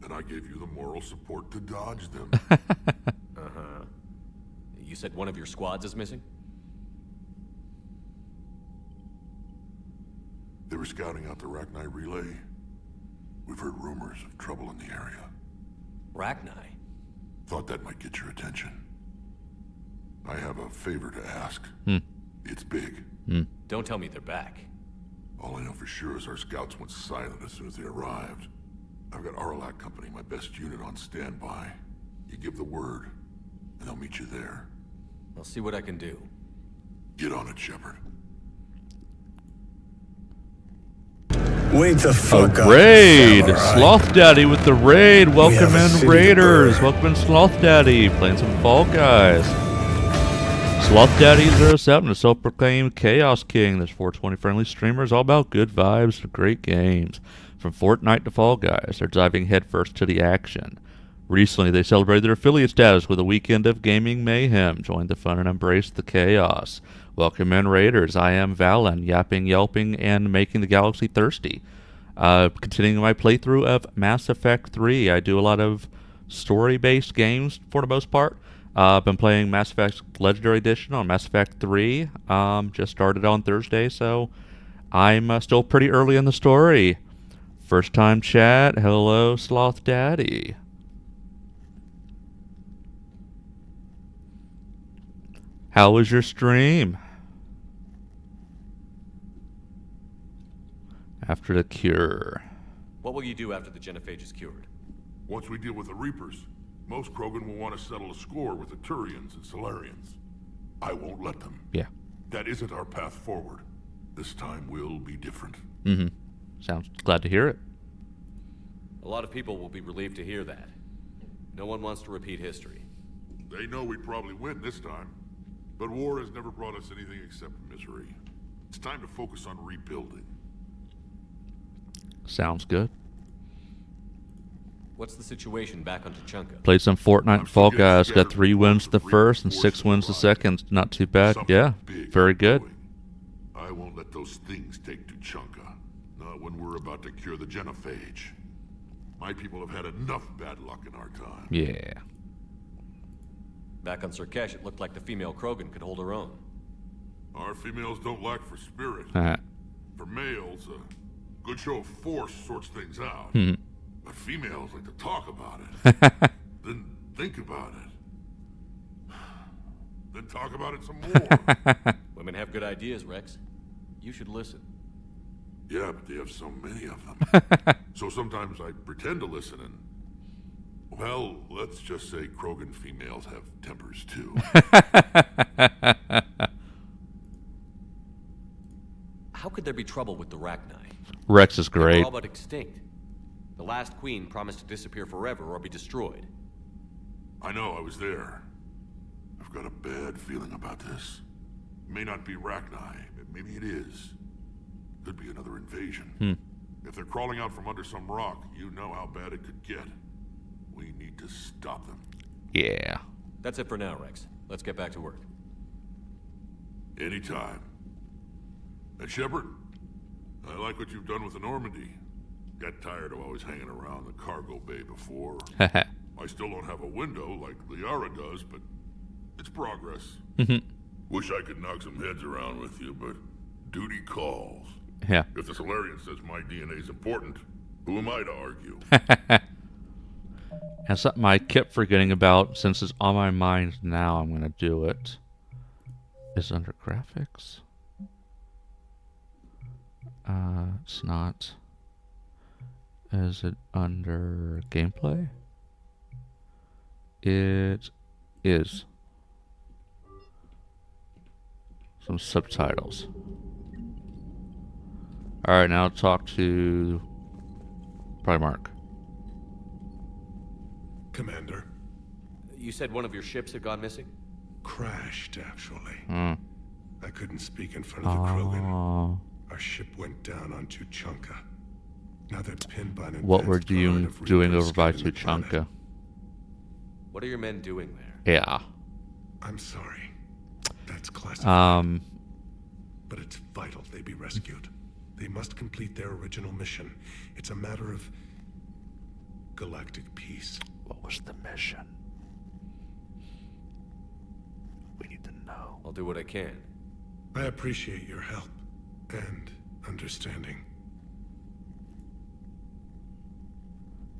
And I gave you the moral support to dodge them. Uh-huh. You said one of your squads is missing? They were scouting out the Rachni relay. We've heard rumors of trouble in the area. Rachni? Thought that might get your attention. I have a favor to ask. It's big. Don't tell me they're back. All I know for sure is our scouts went silent as soon as they arrived. I've got Arlac Company, my best unit, on standby. You give the word, and they'll meet you there. I'll see what I can do. Get on it, Shepard. Wake the fuck up. Raid! Samurai. Sloth Daddy with the raid. Welcome have a in, city to Raiders. burn. Welcome in, Sloth Daddy. Playing some Fall Guys. Sloth Daddy 07, a self-proclaimed Chaos King. There's 420 friendly streamers, all about good vibes and great games. From Fortnite to Fall Guys, they're diving headfirst to the action. Recently, they celebrated their affiliate status with a weekend of gaming mayhem. Join the fun and embrace the chaos. Welcome in, Raiders. I am Valen, yapping, yelping, and making the galaxy thirsty. Continuing my playthrough of Mass Effect 3. I do a lot of story-based games for the most part. I've been playing Mass Effect Legendary Edition on Mass Effect 3. Just started on Thursday, so I'm still pretty early in the story. First time chat. Hello, Sloth Daddy. How was your stream? After the cure. What will you do after the genophage is cured? Once we deal with the Reapers, most Krogan will want to settle a score with the Turians and Solarians. I won't let them. Yeah. That isn't our path forward. This time will be different. Sounds glad to hear it. A lot of people will be relieved to hear that. No one wants to repeat history. They know we probably win this time. But war has never brought us anything except misery. It's time to focus on rebuilding. Sounds good. What's the situation back on Tuchanka? Played some Fortnite and Fall Guys. Got 3 wins the first and 6 wins the second. Not too bad. Yeah, very good. I won't let those things take Tuchanka. Not when we're about to cure the genophage. My people have had enough bad luck in our time. Yeah. Back on Sirkesh, it looked like the female Krogan could hold her own. Our females don't lack for spirit. For males, a good show of force sorts things out. But females like to talk about it. Then think about it. Then talk about it some more. Women have good ideas, Rex. You should listen. Yeah, but they have so many of them. So sometimes I pretend to listen and... Well, let's just say Krogan females have tempers too. How could there be trouble with the Rachni? Rex is They were great. all but extinct. The last queen promised to disappear forever or be destroyed. I know, I was there. got a bad feeling about this. May not be Rachni, but maybe it is. Could be another invasion. If they're crawling out from under some rock, you know how bad it could get. We need to stop them. Yeah. That's it for now, Rex. Let's get back to work. Anytime. And Shepard, I like what you've done with the Normandy. Got tired of always hanging around the cargo bay before. I still don't have a window like Liara does, but it's progress. Wish I could knock some heads around with you, but duty calls. Yeah. If the Solarian says my DNA is important, who am I to argue? And something I kept forgetting about, since it's on my mind now, I'm going to do it. Is under graphics? It's not. Is it under gameplay? It is. Some subtitles. Alright, now talk to Primarch. Commander. You said one of your ships had gone missing? Crashed, actually. I couldn't speak in front of the Krogan. Our ship went down on Tuchanka. Now they're pinned by an What were advanced you guard of doing Reapers over by scouting the planet. Tuchanka? What are your men doing there? Yeah. I'm sorry. That's classified. Um, But it's vital they be rescued. They must complete their original mission. It's a matter of galactic peace. What was the mission? We need to know. I'll do what I can. I appreciate your help and understanding.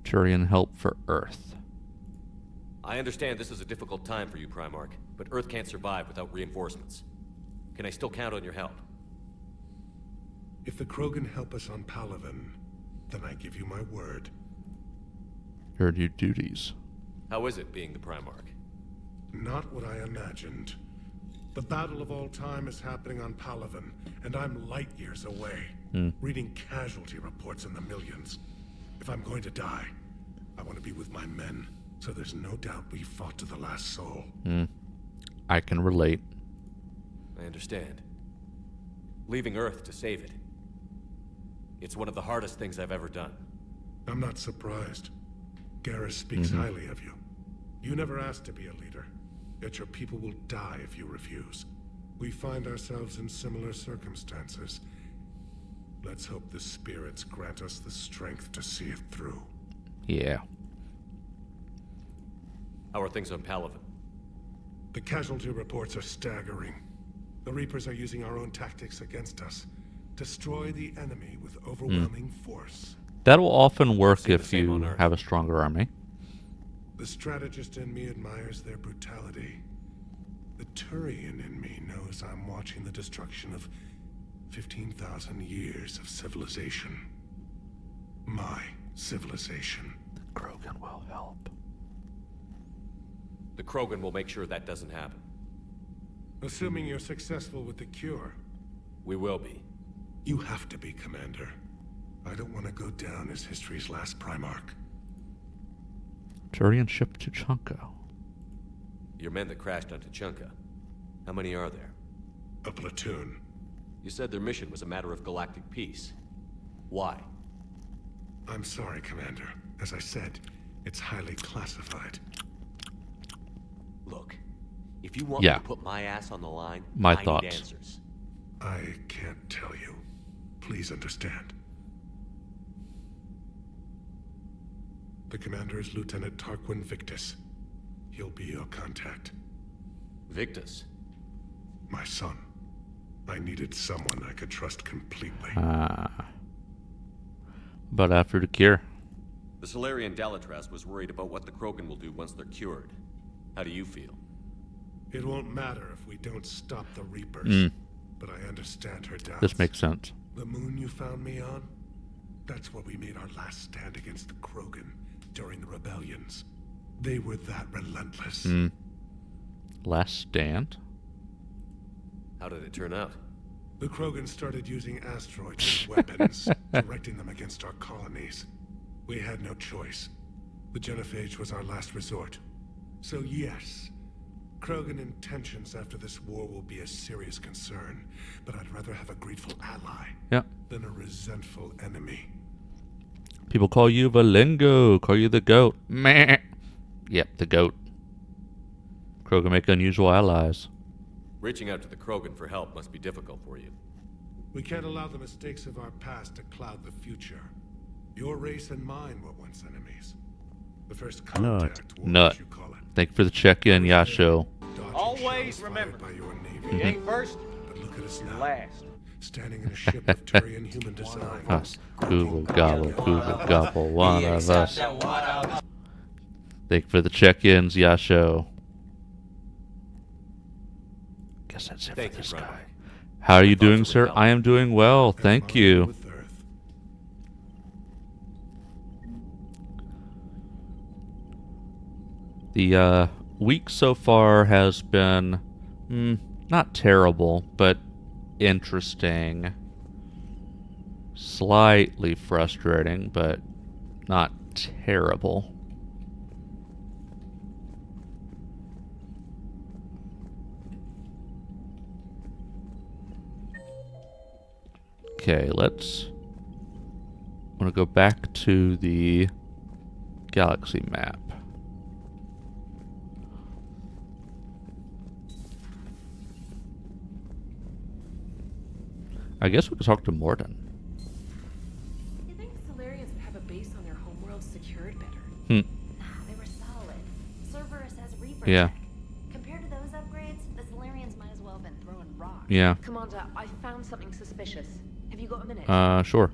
Turian help for Earth. I understand this is a difficult time for you, Primarch, but Earth can't survive without reinforcements. Can I still count on your help? If the Krogan help us on Palaven, then I give you my word. Your new duties. How is it being the Primarch? Not what I imagined. The battle of all time is happening on Palaven, and I'm light years away, reading casualty reports in the millions. If I'm going to die, I want to be with my men, so there's no doubt we fought to the last soul. I can relate. I understand. Leaving Earth to save it. It's one of the hardest things I've ever done. I'm not surprised. Garrus speaks highly of you. You never asked to be a leader, yet your people will die if you refuse. We find ourselves in similar circumstances. Let's hope the spirits grant us the strength to see it through. Yeah. How are things on Palaven? The casualty reports are staggering. The Reapers are using our own tactics against us. Destroy the enemy with overwhelming force. That will often work if you have a stronger army. The strategist in me admires their brutality. The Turian in me knows I'm watching the destruction of 15,000 years of civilization. My civilization. The Krogan will help. The Krogan will make sure that doesn't happen. Assuming you're successful with the cure. We will be. You have to be, Commander. I don't want to go down as history's last Primarch. Turian ship to Chunka. Your men that crashed on Tuchanka. How many are there? A platoon. You said their mission was a matter of galactic peace. Why? I'm sorry, Commander. As I said, it's highly classified. Look, if you want me to put my ass on the line, I need answers. I can't tell you. Please understand. The commander is Lieutenant Tarquin Victus. He'll be your contact. Victus? My son. I needed someone I could trust completely. But after the cure? The Solarian Dalatras was worried about what the Krogan will do once they're cured. How do you feel? It won't matter if we don't stop the Reapers. But I understand her doubts. This makes sense. The moon you found me on? That's where we made our last stand against the Krogan during the rebellions. They were that relentless. Last stand? How did it turn out? The Krogan started using asteroids as weapons, directing them against our colonies. We had no choice. The genophage was our last resort. So yes, Krogan intentions after this war will be a serious concern, but I'd rather have a grateful ally than a resentful enemy. People call you Valengo, call you the goat. Meh. Yep, the goat. Krogan make unusual allies. Reaching out to the Krogan for help must be difficult for you. We can't allow the mistakes of our past to cloud the future. Your race and mine were once enemies. The first contact war, Nut. as you call it. Thank you for the check-in, Yasho. Always remember, you ain't first, but look at us you're now. last. Standing in a ship of Turian human design. Us. Google gobble, Google gobble, one of us. Thank you for the check-ins, Yasho. Guess that's it for this guy. How are you doing, sir? I am doing well, thank you. The week so far has been not terrible, but interesting. Slightly frustrating, but not terrible. Okay, let's... I'm gonna go back to the galaxy map. I guess we could talk to Morden. You think Solarians would have a base on their homeworld secured better? Hmm. Nah, they were solid. Cerberus has Reaper Yeah. tech. Compared to those upgrades, the Solarians might as well have been throwing rocks. Yeah. Commander, I found something suspicious. Have you got a minute? Sure.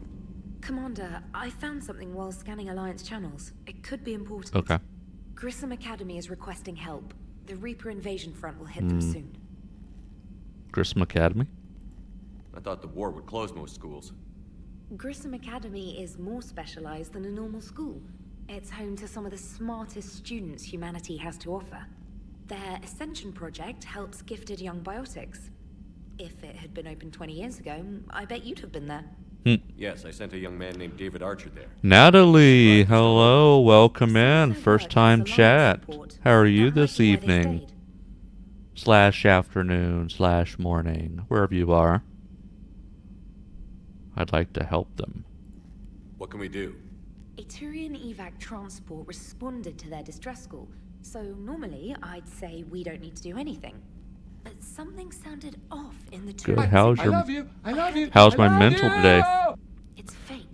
Commander, I found something while scanning Alliance channels. It could be important. Okay. Grissom Academy is requesting help. The Reaper invasion front will hit them soon. Grissom Academy? I thought the war would close most schools. Grissom Academy is more specialized than a normal school. It's home to some of the smartest students humanity has to offer. Their Ascension project helps gifted young biotics. If it had been open 20 years ago, I bet you'd have been there. Yes, I sent a young man named David Archer there. Natalie, hello, welcome in. First time chat. How are you this evening? / afternoon / morning, wherever you are. I'd like to help them. What can we do? A Turian evac transport responded to their distress call, so normally I'd say we don't need to do anything. But something sounded off in the Good. Turian How's signal. your... How's my mental today? It's fake.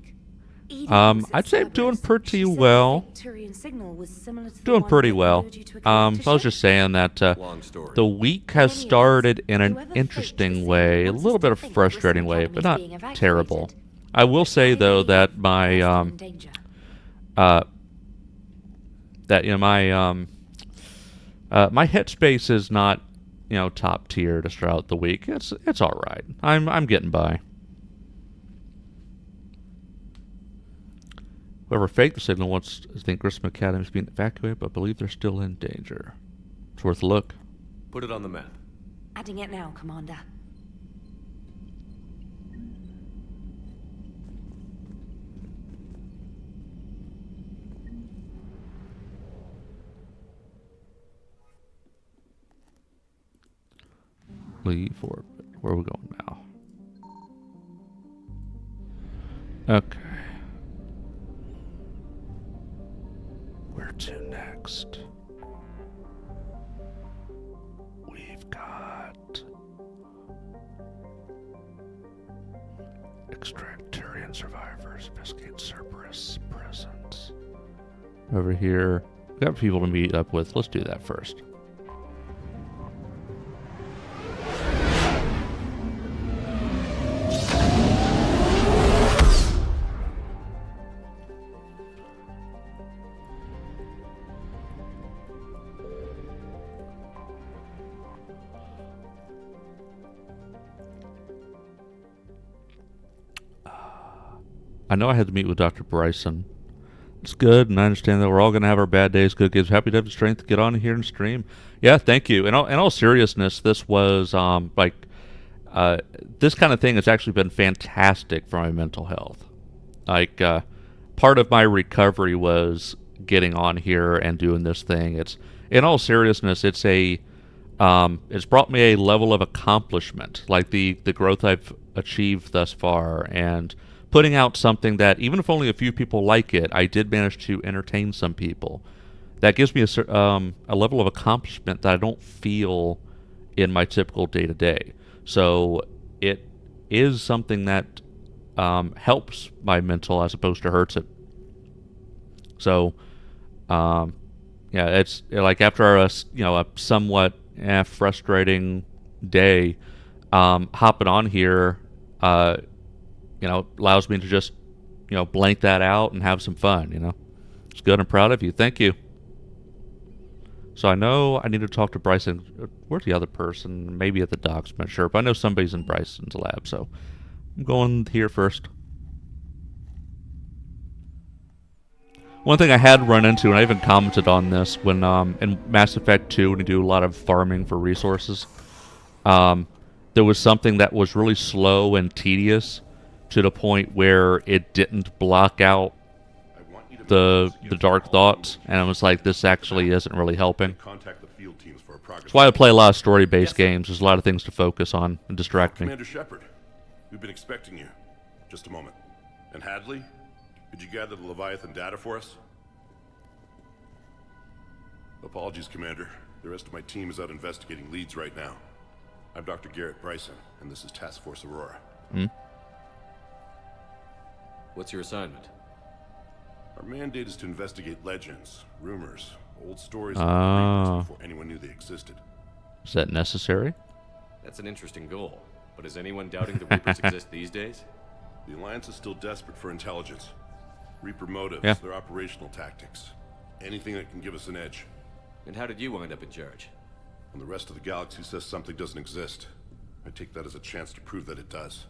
I'd say I'm doing pretty well. Turian signal was similar to the Doing one pretty that well. lured you to a I collector was ship. just saying that the week has started in an interesting way, a little bit of a frustrating way, but not terrible. I will say though that my my headspace is not, top tier to start out the week. It's all right. I'm getting by. Whoever faked the signal wants to think Grissom Academy is being evacuated, but believe they're still in danger. It's worth a look. Put it on the map. Adding it now, Commander. Leave orbit. Where are we going now? Okay. Where to next? We've got extract Turian survivors, investigate Cerberus presence. Over here, we got people to meet up with. Let's do that first. I know I had to meet with Dr. Bryson. It's good, and I understand that we're all going to have our bad days, good games. Happy to have the strength to get on here and stream. Yeah, thank you. In all seriousness, this was, this kind of thing has actually been fantastic for my mental health. Part of my recovery was getting on here and doing this thing. In all seriousness, it's a it's brought me a level of accomplishment, like the growth I've achieved thus far, and putting out something that, even if only a few people like it, I did manage to entertain some people. That gives me a level of accomplishment that I don't feel in my typical day-to-day. So it is something that helps my mental as opposed to hurts it. So, yeah, it's like after a somewhat frustrating day, hopping on here, allows me to just, blank that out and have some fun. It's good. I'm proud of you. Thank you. So I know I need to talk to Bryson. Where's the other person? Maybe at the docks. I'm not sure, but I know somebody's in Bryson's lab, so I'm going here first. One thing I had run into, and I even commented on this, when in Mass Effect 2, when you do a lot of farming for resources, there was something that was really slow and tedious to the point where it didn't block out the dark thoughts, and I was like, this actually isn't really helping. That's why I play a lot of story-based games. There's a lot of things to focus on and distract me. Commander Shepard, we've been expecting you. Just a moment. And Hadley, could you gather the Leviathan data for us? Apologies, Commander. The rest of my team is out investigating leads right now. I'm Dr. Garrett Bryson, and this is Task Force Aurora. What's your assignment? Our mandate is to investigate legends, rumors, old stories about the Reapers before anyone knew they existed. Is that necessary? That's an interesting goal. But is anyone doubting the Reapers exist these days? The Alliance is still desperate for intelligence. Reaper motives, their operational tactics. Anything that can give us an edge. And how did you wind up in charge? When the rest of the galaxy says something doesn't exist, I take that as a chance to prove that it does.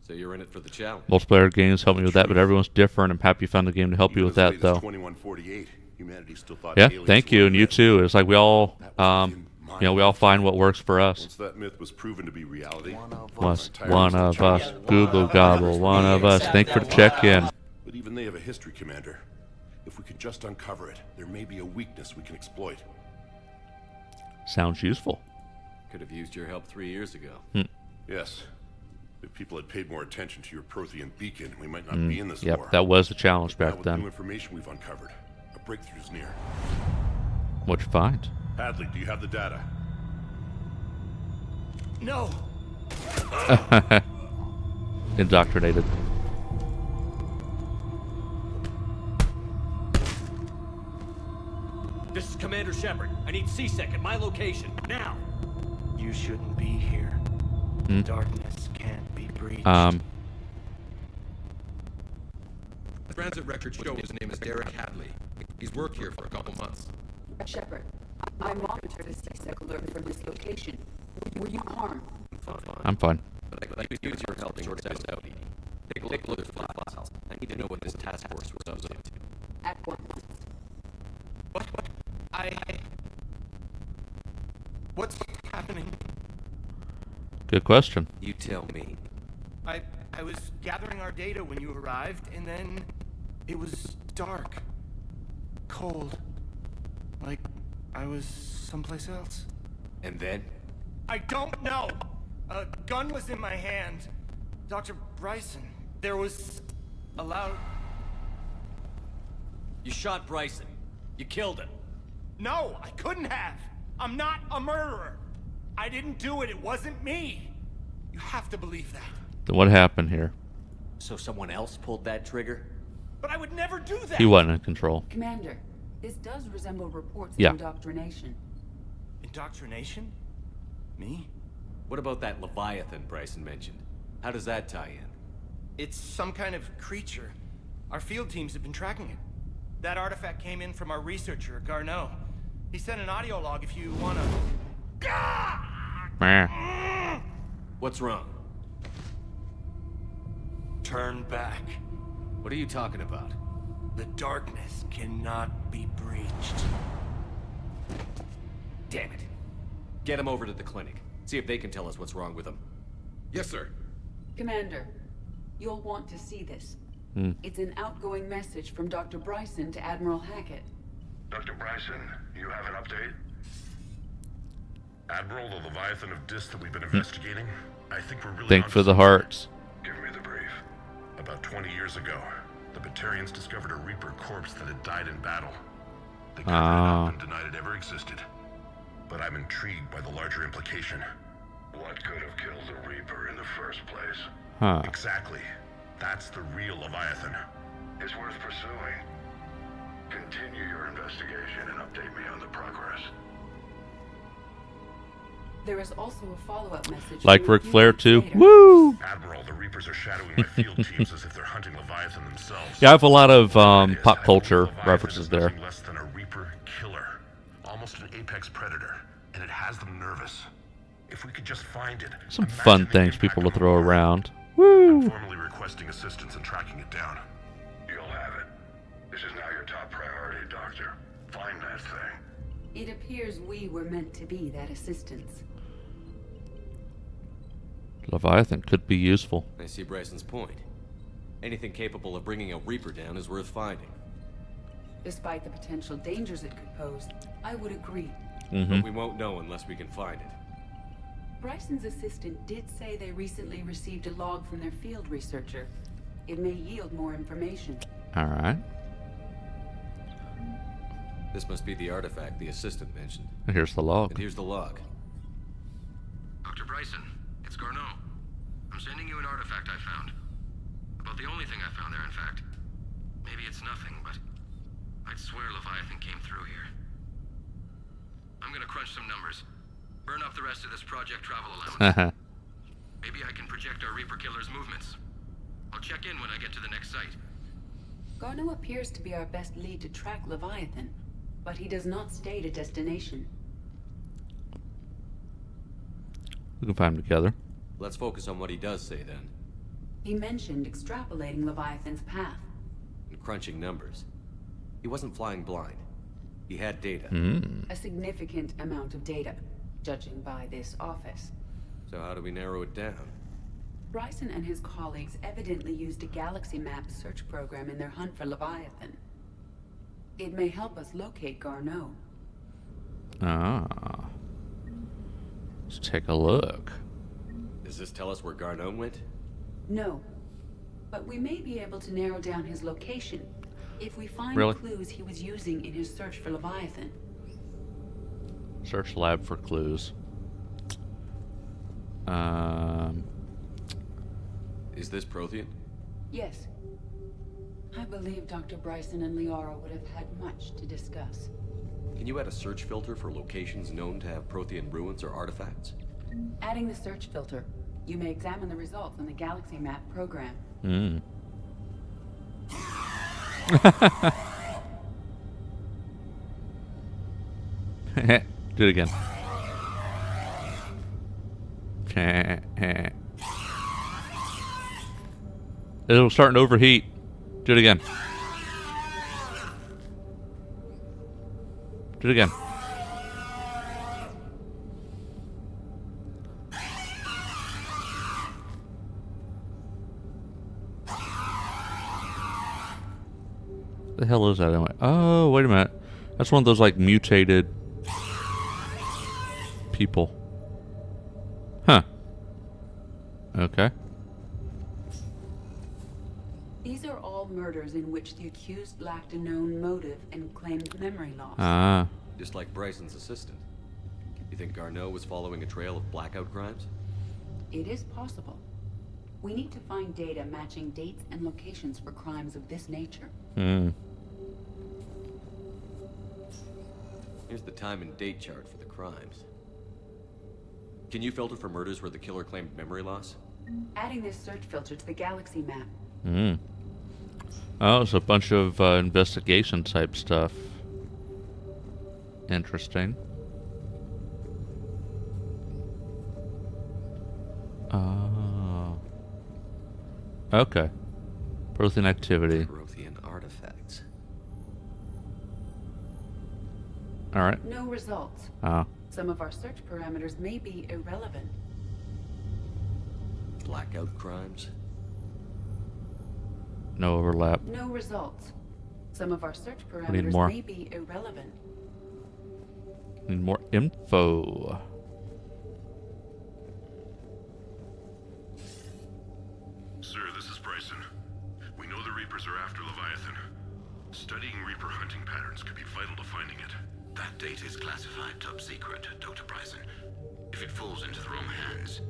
So you're in it for the challenge. Multiplayer games help me with that, but everyone's different. I'm happy you found a game to help you with that, though. 2148, humanity still thought yeah, thank you, and you too. It's like we all, we all find what works for us. Once that myth was proven to be reality, one of us. Google gobble. One of us. Thank you for the check-in. But even they have a history, Commander. If we could just uncover it, there may be a weakness we can exploit. Sounds useful. Could have used your help 3 years ago. Yes. If people had paid more attention to your Prothean beacon, we might not be in this war. Yep, that was a challenge back with then. New information we've uncovered. A breakthrough's near. What'd you find? Hadley, do you have the data? No. Indoctrinated. This is Commander Shepard. I need C-Sec at my location, now! You shouldn't be here. Darkness can't be breached. The transit records show his name is Derek Hadley. He's worked here for a couple months. Shepard, I monitored a C-Sec alert from this location. Were you harmed? I'm fine. But I could use your help to sort this out. Take a look at the files. I need to know what this task force was up to. At once. What's happening? Good question. You tell me. I was gathering our data when you arrived, and then it was dark. Cold. Like I was someplace else. And then? I don't know! A gun was in my hand. Dr. Bryson, there was a loud... You shot Bryson. You killed him. No, I couldn't have! I'm not a murderer! I didn't do it, it wasn't me! You have to believe that. Then what happened here? So someone else pulled that trigger? But I would never do that! He wasn't in control. Commander, this does resemble reports of Yeah. indoctrination. Indoctrination? Me? What about that Leviathan Bryson mentioned? How does that tie in? It's some kind of creature. Our field teams have been tracking it. That artifact came in from our researcher, Garneau. He sent an audio log if you wanna... What's wrong? Turn back. What are you talking about? The darkness cannot be breached. Damn it. Get him over to the clinic. See if they can tell us what's wrong with him. Yes, sir. Commander, you'll want to see this. It's an outgoing message from Dr. Bryson to Admiral Hackett. Dr. Bryson, you have an update? Admiral, the Leviathan of Dis that we've been investigating, I think we're really Think for the hearts. Give me the brief. About 20 years ago, the Batarians discovered a Reaper corpse that had died in battle. They covered it up and denied it ever existed. But I'm intrigued by the larger implication. What could have killed the Reaper in the first place? Huh. Exactly. That's the real Leviathan. It's worth pursuing. Continue your investigation and update me on the progress. There is also a follow-up message. Like Ric Flair too. Woo! Admiral, the Reapers are shadowing my field teams as if they're hunting Leviathan themselves. Yeah, I have a lot of pop culture references there. Less than a Reaper killer, almost an apex predator, and it has them nervous. If we could just find it. Some fun things people to throw around. Woo! I'm formally requesting assistance in tracking it down. You'll have it. This is now your top priority, Doctor. Find that thing. It appears we were meant to be that assistance. Leviathan could be useful. I see Bryson's point. Anything capable of bringing a Reaper down is worth finding. Despite the potential dangers it could pose, I would agree. But we won't know unless we can find it. Bryson's assistant did say they recently received a log from their field researcher. It may yield more information. Alright. This must be the artifact the assistant mentioned. And here's the log. And here's the log. Dr. Bryson, it's Garneau. I'm sending you an artifact I found. About the only thing I found there, in fact. Maybe it's nothing, but I'd swear Leviathan came through here. I'm gonna crunch some numbers. Burn up the rest of this project travel allowance. Maybe I can project our Reaper killer's movements. I'll check in when I get to the next site. Garneau appears to be our best lead to track Leviathan, but he does not state a destination. We can find them together. Let's focus on what he does say then. He mentioned extrapolating Leviathan's path. And crunching numbers. He wasn't flying blind. He had data. A significant amount of data, judging by this office. So how do we narrow it down? Bryson and his colleagues evidently used a galaxy map search program in their hunt for Leviathan. It may help us locate Garneau. Ah. Let's take a look. Does this tell us where Garneau went? No. But we may be able to narrow down his location if we find clues he was using in his search for Leviathan. Search lab for clues. Is this Prothean? Yes. I believe Dr. Bryson and Liara would have had much to discuss. Can you add a search filter for locations known to have Prothean ruins or artifacts? Adding the search filter, you may examine the results on the galaxy map program. Do it again. It'll start to overheat. Do it again. Do it again. The hell is that anyway? Oh, wait a minute. That's one of those like mutated people. Huh. Okay. These are all murders in which the accused lacked a known motive and claimed memory loss. Ah. Just like Bryson's assistant. You think Garneau was following a trail of blackout crimes? It is possible. We need to find data matching dates and locations for crimes of this nature. Here's the time and date chart for the crimes. Can you filter for murders where the killer claimed memory loss? Adding this search filter to the galaxy map. Oh, it's a bunch of investigation type stuff. Interesting. Oh. Okay. Prothean activity. Prothean artifacts. Alright. No results. Oh. Some of our search parameters may be irrelevant. Blackout crimes? No overlap. No results. Some of our search need parameters more. may be irrelevant. Need more info. sequence could be vital to finding it. That data is classified top secret, Dr. Bryson. If it falls into the wrong hands,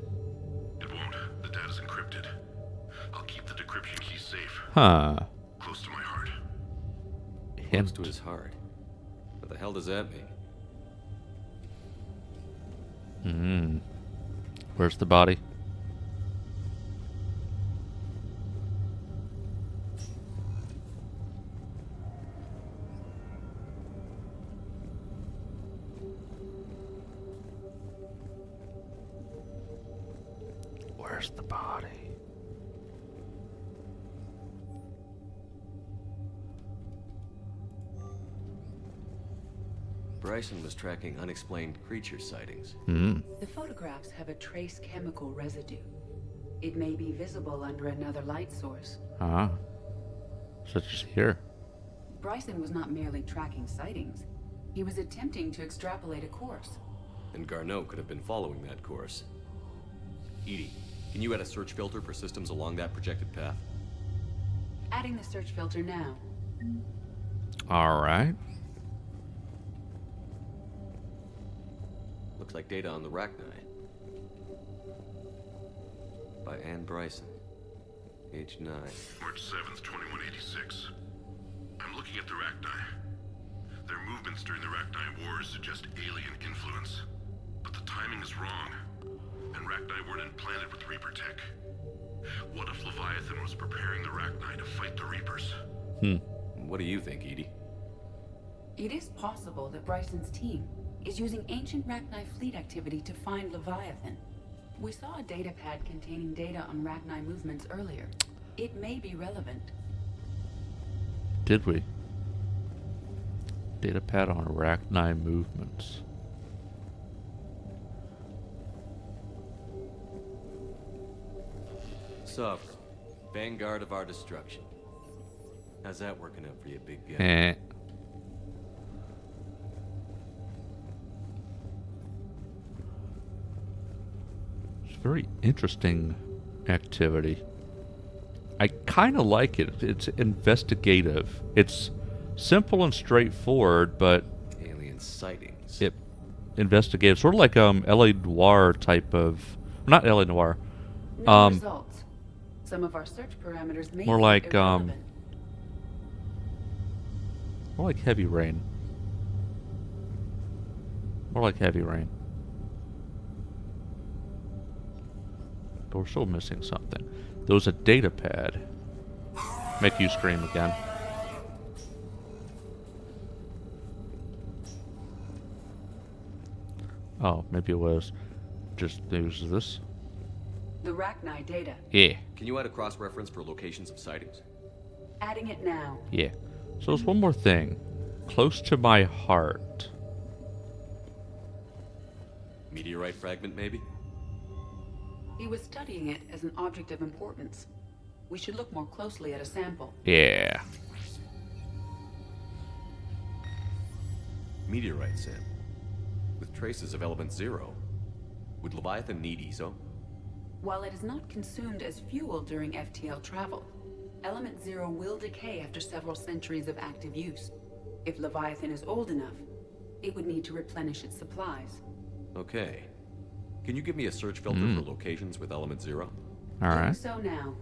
it won't. The data's encrypted. I'll keep the decryption key safe. Huh. Close to my heart. Close to his heart. What the hell does that mean? Where's the body? Where's the body? Bryson was tracking unexplained creature sightings. The photographs have a trace chemical residue. It may be visible under another light source. Ah. Such as here. Bryson was not merely tracking sightings. He was attempting to extrapolate a course. And Garneau could have been following that course. Edie, can you add a search filter for systems along that projected path? Adding the search filter now. Alright. Looks like data on the Rachni. By Anne Bryson. Age 9. March 7th, 2186. I'm looking at the Rachni. Their movements during the Rachni Wars suggest alien influence. But the timing is wrong. And Rachni weren't implanted with Reaper tech. What if Leviathan was preparing the Rachni to fight the Reapers? What do you think, Edie? It is possible that Bryson's team is using ancient Rachni fleet activity to find Leviathan. We saw a data pad containing data on Rachni movements earlier. It may be relevant. Did we? Data pad on Rachni movements. Sovereign. Vanguard of our destruction. How's that working out for you, big guy? Very interesting activity. I kind of like it. It's investigative. It's simple and straightforward, but alien sightings. It investigative, sort of like LA Noire type of, not LA Noire. No results. Some of our search parameters may more be like irrelevant. more like Heavy Rain. More like Heavy Rain. But we're still missing something. There was a data pad. Make you scream again. Oh, maybe it was just this. The Rachni data. Yeah. Can you add a cross-reference for locations of sightings? Adding it now. Yeah. So there's one more thing. Close to my heart. Meteorite fragment, maybe? He was studying it as an object of importance. We should look more closely at a sample. Yeah. Meteorite sample. With traces of element 0. Would Leviathan need ESO? While it is not consumed as fuel during FTL travel, element 0 will decay after several centuries of active use. If Leviathan is old enough, it would need to replenish its supplies. Okay. Can you give me a search filter for locations with element 0? Alright. So now.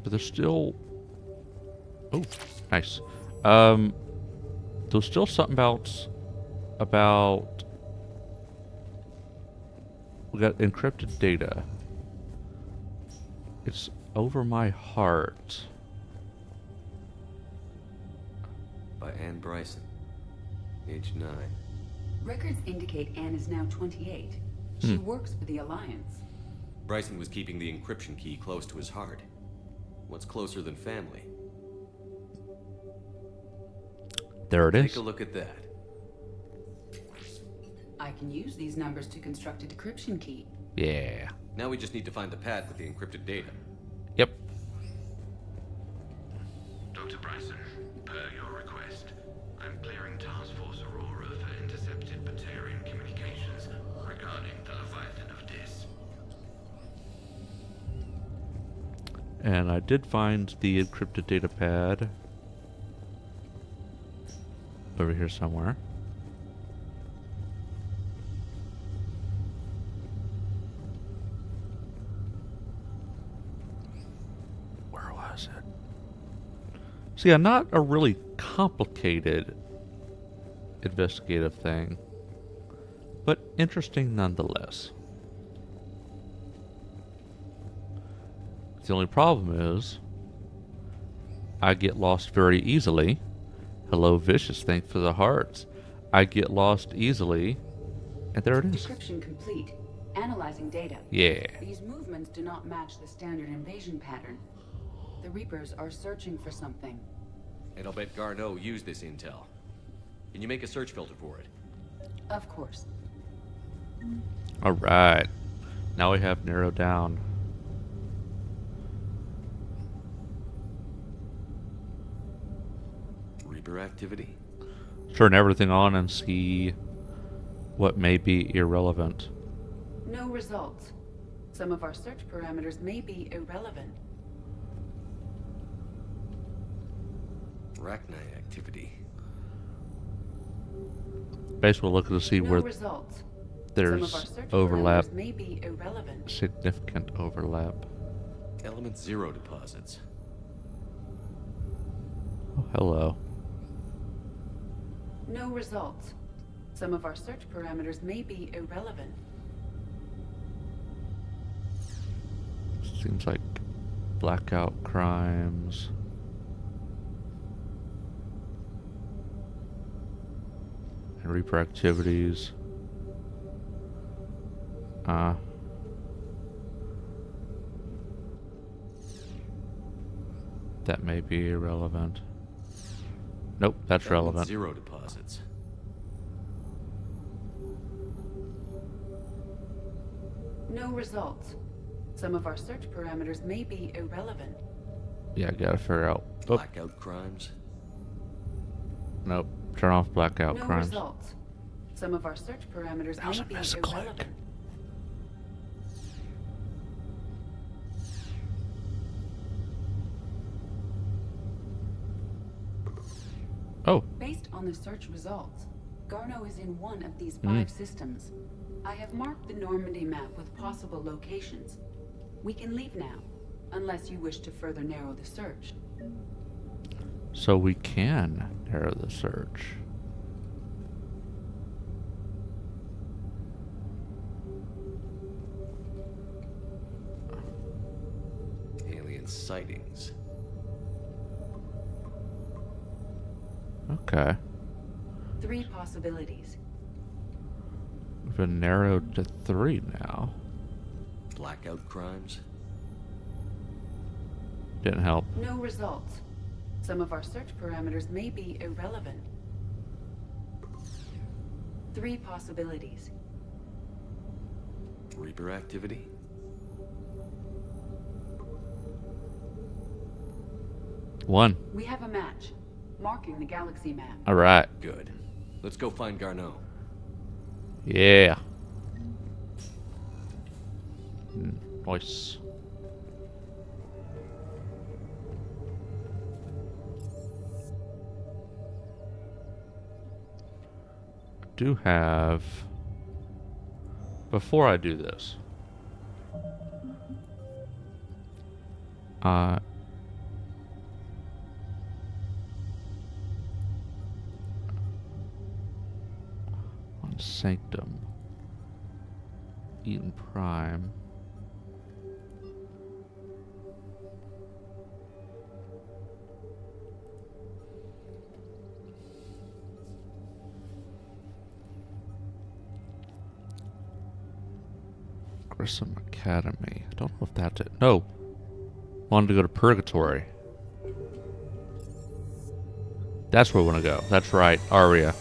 But there's still... Oh, nice. There's still something about... We got encrypted data. It's over my heart. By Anne Bryson. Age 9. Records indicate Anne is now 28. She works for the Alliance. Bryson was keeping the encryption key close to his heart. What's closer than family? There it is. Take a look at that. I can use these numbers to construct a decryption key. Yeah. Now we just need to find the pad with the encrypted data. Yep. Dr. Bryson, per your request, I'm clearing Task Force Aurora for intercepted Batarian communications regarding the Leviathan of Dis. And I did find the encrypted data pad. Over here somewhere. Where was it? See, yeah, not a really complicated investigative thing, but interesting nonetheless. The only problem is I get lost very easily. Hello, Vicious, thanks for the hearts. I get lost easily, and there it is. Decryption complete. Analyzing data. Yeah. These movements do not match the standard invasion pattern. The Reapers are searching for something. And I'll bet Garneau used this intel. Can you make a search filter for it? Of course. Alright. Now we have narrowed down. Reaper activity? Turn everything on and see what may be irrelevant. No results. Some of our search parameters may be irrelevant. Arachnite activity. Basically looking to see No where results. there's overlap. May be irrelevant. Significant overlap. Element 0 deposits. Oh, hello. No results. Some of our search parameters may be irrelevant. Seems like blackout crimes. And Reaper activities. That may be irrelevant. Nope, that's relevant. 0 deposits. No results. Some of our search parameters may be irrelevant. Yeah, I gotta figure out. Oh. Blackout crimes. Nope, turn off blackout No crimes. results. Some of our search parameters That was may a be misclick. irrelevant. Oh. Based on the search results, Garneau is in one of these 5 systems. I have marked the Normandy map with possible locations. We can leave now, unless you wish to further narrow the search. So we can narrow the search. Alien sightings. Okay. 3 possibilities. We've been narrowed to 3 now. Blackout crimes. Didn't help. No results. Some of our search parameters may be irrelevant. 3 possibilities. Reaper activity. One. We have a match, marking the galaxy map. Alright. Good. Let's go find Garneau. Yeah. Nice. Do have, before I do this, on Sanctum, Eden Prime. Grissom Academy. I don't know if that's it. No. Wanted to go to Purgatory. That's where we want to go. That's right. Aria.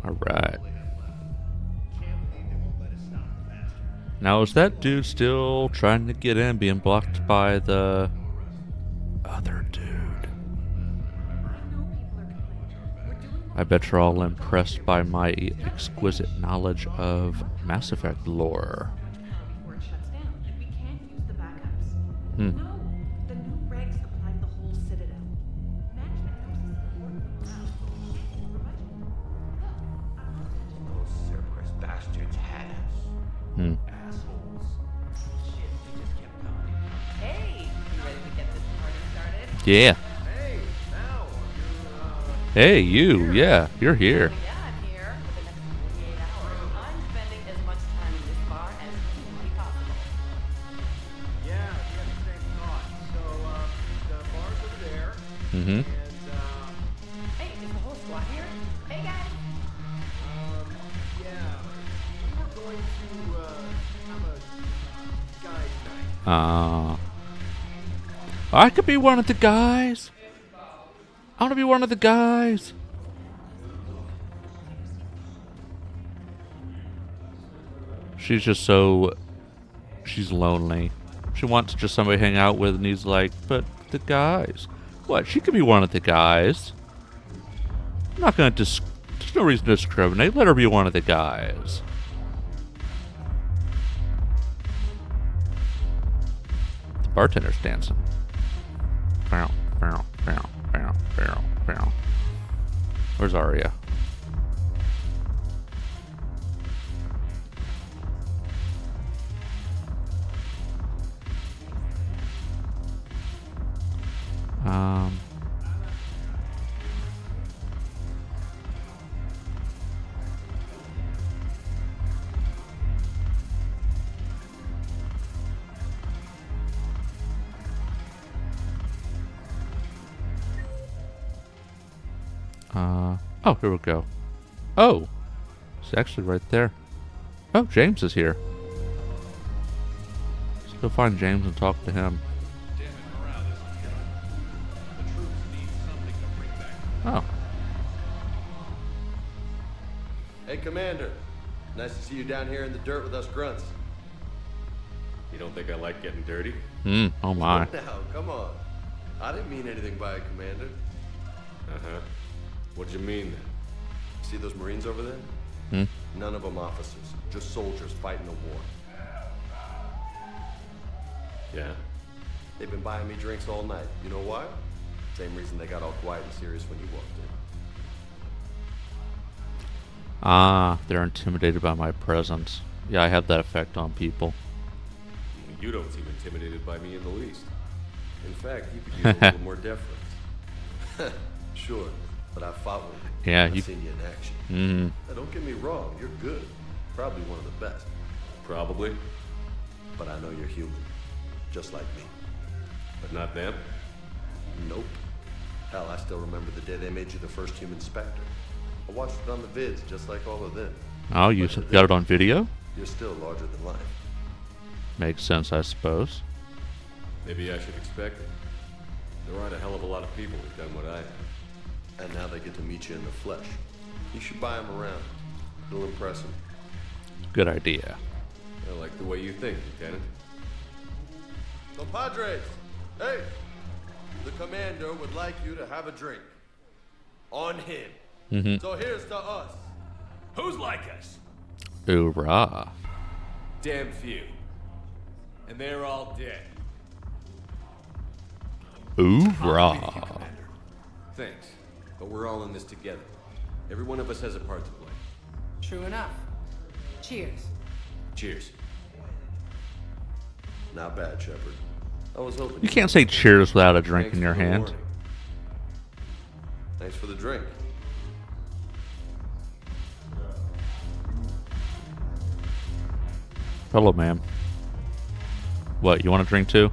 Alright. Now, is that dude still trying to get in, being blocked by the other dude? I bet you're all impressed by my exquisite knowledge of Mass Effect lore. Hmm. The new regs apply to the whole Citadel. Those Cerberus bastards had us. Hmm. Assholes. Shit, we just kept going. Hey, you ready to get this party started? Yeah. Hey, now Hey, you. Yeah, you're here. Yeah, I'm here. For the next 48 hours, I'm spending as much time in this bar as humanly possible. Yeah, we got the same thought. So, the bar's over there. Mm-hmm. Hey, is the whole squad here? Hey, guys. Yeah, we were going to, have a guys' night. I could be one of the guys. I want to be one of the guys. She's just so... She's lonely. She wants just somebody to hang out with, and he's like, but the guys. What? She could be one of the guys. I'm not going to there's no reason to discriminate. Let her be one of the guys. The bartender's dancing. Bow, bow, bow, bow, bow, bow. Where's Arya? Oh, here we go. Oh, it's actually right there. Oh, James is here. Let's go find James and talk to him. Oh. Hey, Commander. Nice to see you down here in the dirt with us grunts. You don't think I like getting dirty? Oh my. Now, come on. I didn't mean anything by it, Commander. Uh-huh. What'd you mean then? See those Marines over there? None of them officers, just soldiers fighting a war. Yeah? They've been buying me drinks all night. You know why? Same reason they got all quiet and serious when you walked in. They're intimidated by my presence. Yeah, I have that effect on people. You don't seem intimidated by me in the least. In fact, you could use a little more deference. Sure, but I fought with you. Yeah, I've you... seen you in action. Mm-hmm. Now, don't get me wrong, you're good. Probably one of the best. Probably. But I know you're human. Just like me. But not them? Nope. Hell, I still remember the day they made you the first human Spectre. I watched it on the vids, just like all of them. Oh, you got it on video? You're still larger than life. Makes sense, I suppose. Maybe I should expect it. There aren't a hell of a lot of people who've done what I have. And now they get to meet you in the flesh. You should buy them around. It'll impress them. Good idea. I like the way you think, Lieutenant. Compadres! Hey! The commander would like you to have a drink. On him. So here's to us. Who's like us? Hoorah. Damn few. And they're all dead. Hoorah. Thanks. But we're all in this together. Every one of us has a part to play. True enough. Cheers. Cheers. Not bad, Shepard. I was hoping You can't say cheers without a drink in your for the hand. warning. Thanks for the drink. Hello, ma'am. What, you want a drink too?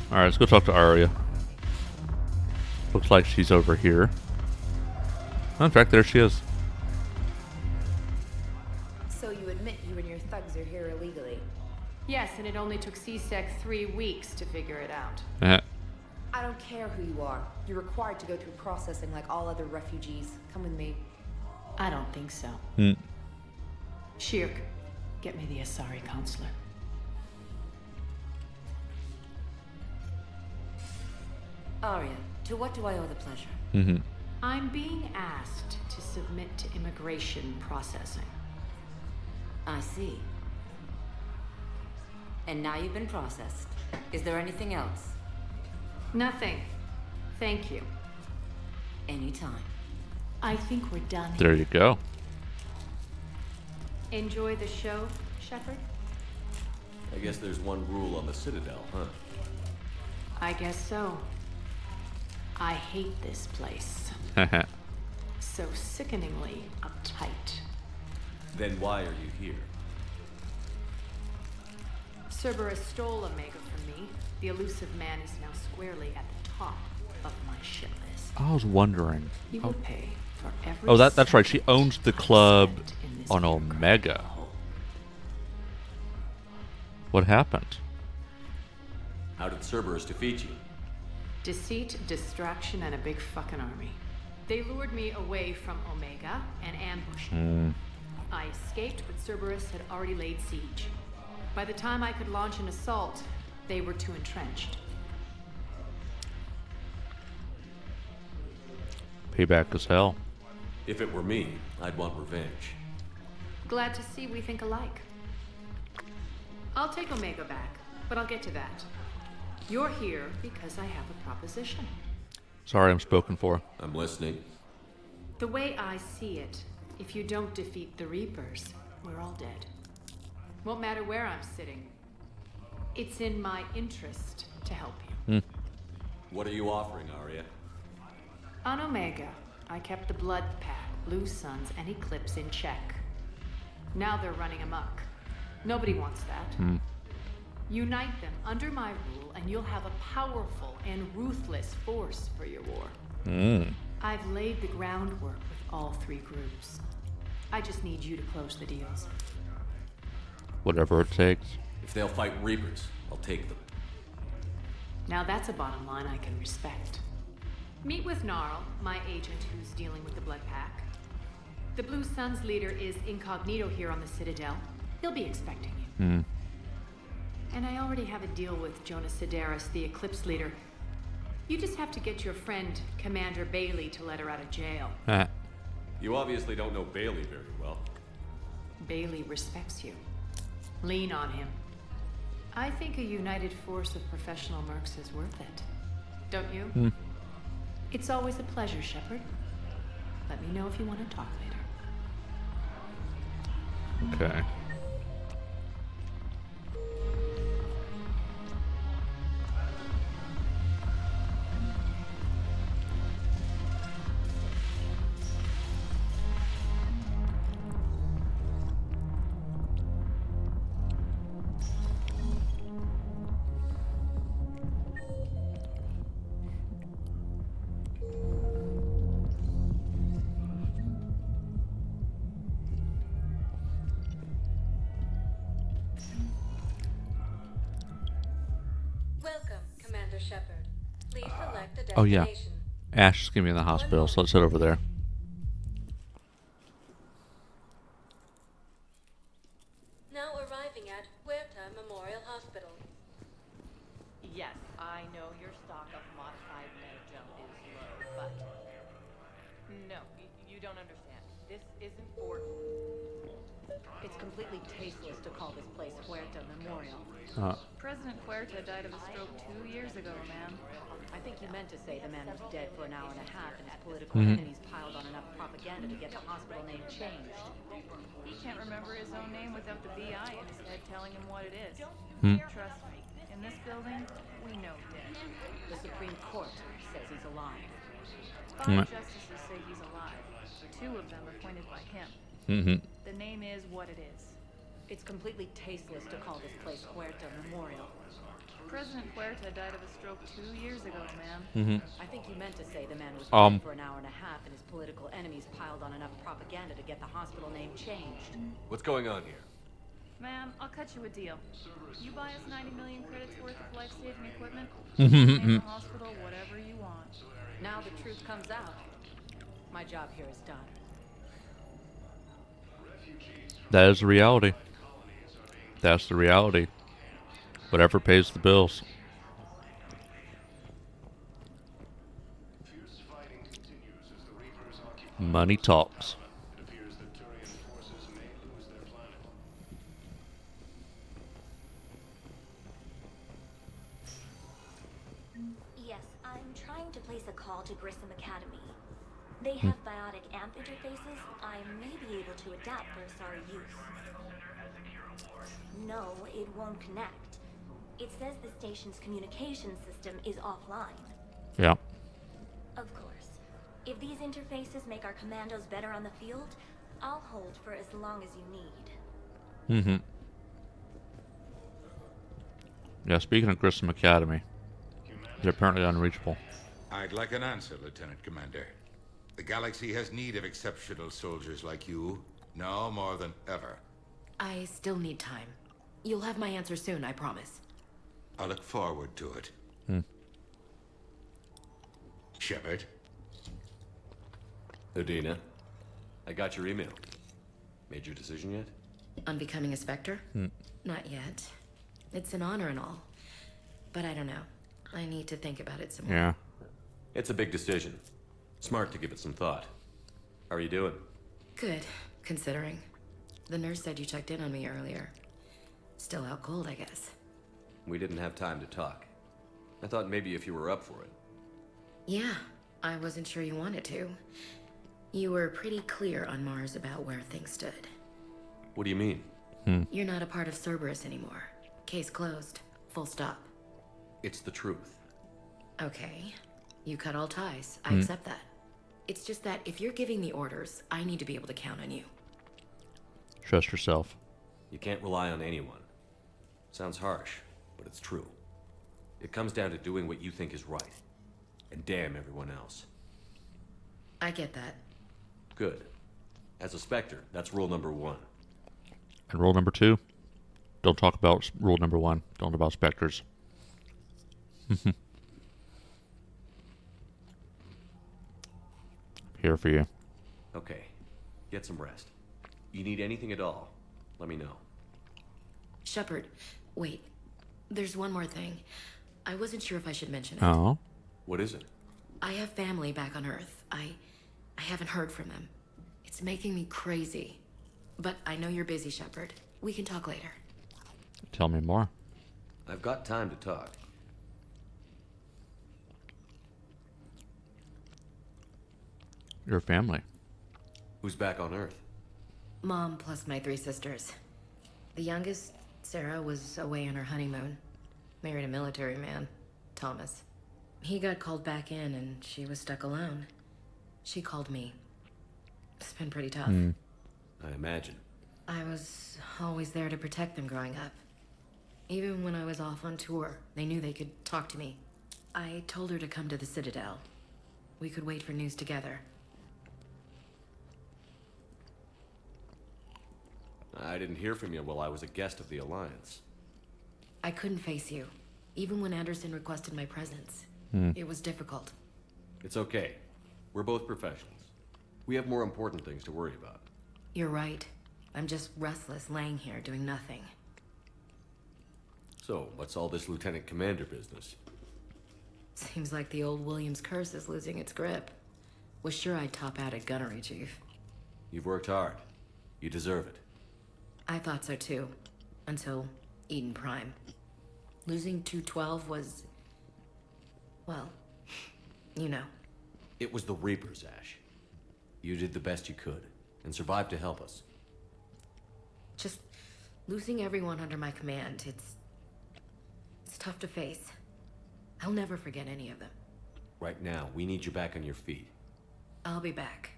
Alright, let's go talk to Arya. Looks like she's over here. In fact, there she is. So you admit you and your thugs are here illegally? Yes, and it only took C-Sec 3 weeks to figure it out. I don't care who you are. You're required to go through processing like all other refugees. Come with me. I don't think so. Hmm. Shirk, Get me the Asari counselor. Arya, to what do I owe the pleasure? Mm-hmm. I'm being asked to submit to immigration processing. I see. And now you've been processed. Is there anything else? Nothing. Thank you. Anytime. I think we're done. There you go. Enjoy the show, Shepard? I guess there's one rule on the Citadel, huh? I guess so. I hate this place. So sickeningly uptight. Then why are you here? Cerberus stole Omega from me. The elusive man is now squarely at the top of my shit list. I was wondering. He will pay for every Oh, that's right. She cent owns the I've club spent in this on Omega. What happened? How did Cerberus defeat you? Deceit, distraction, and a big fucking army. They lured me away from Omega and ambushed me. I escaped, but Cerberus had already laid siege. By the time I could launch an assault, they were too entrenched. Payback as hell. If it were me, I'd want revenge. Glad to see we think alike. I'll take Omega back, but I'll get to that. You're here because I have a proposition. Sorry, I'm spoken for. I'm listening. The way I see it, if you don't defeat the Reapers, we're all dead. Won't matter where I'm sitting. It's in my interest to help you. What are you offering, Arya? On Omega, I kept the Blood Pack, Blue Suns, and Eclipse in check. Now they're running amok. Nobody wants that. Unite them under my rule, and you'll have a powerful and ruthless force for your war. I've laid the groundwork with all three groups. I just need you to close the deals. Whatever it takes. If they'll fight Reapers, I'll take them. Now that's a bottom line I can respect. Meet with Gnarl, my agent who's dealing with the Blood Pack. The Blue Suns leader is incognito here on the Citadel. He'll be expecting you. And I already have a deal with Jonas Sedaris, the Eclipse leader. You just have to get your friend, Commander Bailey, to let her out of jail. You obviously don't know Bailey very well. Bailey respects you. Lean on him. I think a united force of professional mercs is worth it. Don't you? It's always a pleasure, Shepard. Let me know if you want to talk later. Okay. Oh yeah, Ash is gonna be in the hospital, so let's head over there. Now arriving at Huerta Memorial Hospital. Yes, I know your stock of modified medi-gel is low, but no, you don't understand. This isn't for. It's completely tasteless to call this place Huerta Memorial. President Huerta died of a stroke 2 years ago, ma'am. I think you meant to say the man was dead for an hour and a half and his political enemies piled on enough propaganda to get the hospital name changed. He can't remember his own name without the VI in his head telling him what it is. Trust me, in this building, we know dead. The Supreme Court says he's alive. 5 justices say he's alive. 2 of them appointed by him. The name is what it is. It's completely tasteless to call this place Huerta Memorial. President Huerta died of a stroke 2 years ago, ma'am. I think you meant to say the man was dead for an hour and a half and his political enemies piled on enough propaganda to get the hospital name changed. What's going on here? Ma'am, I'll cut you a deal. You buy us 90 million credits worth of life-saving equipment, name the hospital whatever you want. Now the truth comes out. My job here is done. That is the reality. That's the reality. Whatever pays the bills. Money talks. Yes, I'm trying to place a call to Grissom Academy. They have biotic amp interfaces I may be able to adapt for Asari use. No, it won't connect. It says the station's communication system is offline. Yeah. Of course. If these interfaces make our commandos better on the field, I'll hold for as long as you need. Mm-hmm. Yeah, speaking of Grissom Academy, they're apparently unreachable. I'd like an answer, Lieutenant Commander. The galaxy has need of exceptional soldiers like you, now more than ever. I still need time. You'll have my answer soon, I promise. I look forward to it. Shepard? Udina, I got your email. Made your decision yet? On becoming a Spectre? Not yet. It's an honor and all. But I don't know. I need to think about it some more. Yeah. It's a big decision. Smart to give it some thought. How are you doing? Good, considering. The nurse said you checked in on me earlier. Still out cold, I guess. We didn't have time to talk. I thought maybe if you were up for it. Yeah, I wasn't sure you wanted to. You were pretty clear on Mars about where things stood. What do you mean? You're not a part of Cerberus anymore. Case closed. Full stop. It's the truth. Okay. You cut all ties. I accept that. It's just that if you're giving the orders, I need to be able to count on you. Trust yourself. You can't rely on anyone. Sounds harsh, but it's true. It comes down to doing what you think is right. And damn everyone else. I get that. Good. As a Spectre, that's rule number 1. And rule number 2, don't talk about rule number 1. Don't about Spectres. Here for you. Okay. Get some rest. You need anything at all, let me know. Shepard, wait. There's one more thing. I wasn't sure if I should mention it. Oh? What is it? I have family back on Earth. I haven't heard from them. It's making me crazy. But I know you're busy, Shepard. We can talk later. Tell me more. I've got time to talk. Your family. Who's back on Earth? Mom plus my 3 sisters. The youngest, Sarah, was away on her honeymoon. Married a military man, Thomas. He got called back in and she was stuck alone. She called me. It's been pretty tough. I imagine. I was always there to protect them growing up. Even when I was off on tour, they knew they could talk to me. I told her to come to the Citadel. We could wait for news together. I didn't hear from you while I was a guest of the Alliance. I couldn't face you, even when Anderson requested my presence. It was difficult. It's okay. We're both professionals. We have more important things to worry about. You're right. I'm just restless laying here doing nothing. So, what's all this Lieutenant Commander business? Seems like the old Williams curse is losing its grip. Was sure I'd top out at gunnery, Chief. You've worked hard. You deserve it. I thought so too. Until Eden Prime. Losing 212 was... well, you know. It was the Reapers, Ash. You did the best you could, and survived to help us. Just losing everyone under my command, it's tough to face. I'll never forget any of them. Right now, we need you back on your feet. I'll be back.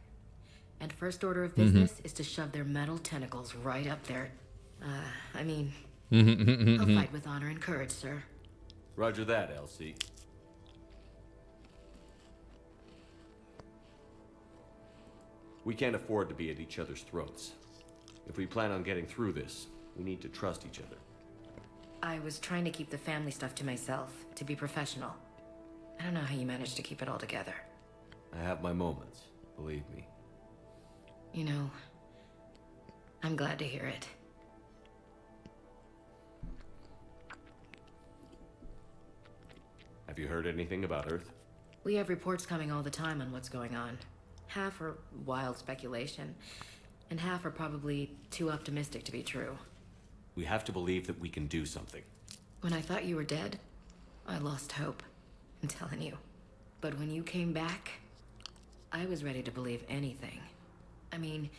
And first order of business is to shove their metal tentacles right up there. I'll fight with honor and courage, sir. Roger that, Elsie. We can't afford to be at each other's throats. If we plan on getting through this, we need to trust each other. I was trying to keep the family stuff to myself, to be professional. I don't know how you managed to keep it all together. I have my moments, believe me. You know, I'm glad to hear it. Have you heard anything about Earth? We have reports coming all the time on what's going on. Half are wild speculation, and half are probably too optimistic to be true. We have to believe that we can do something. When I thought you were dead, I lost hope. I'm telling you. But when you came back, I was ready to believe anything. I mean,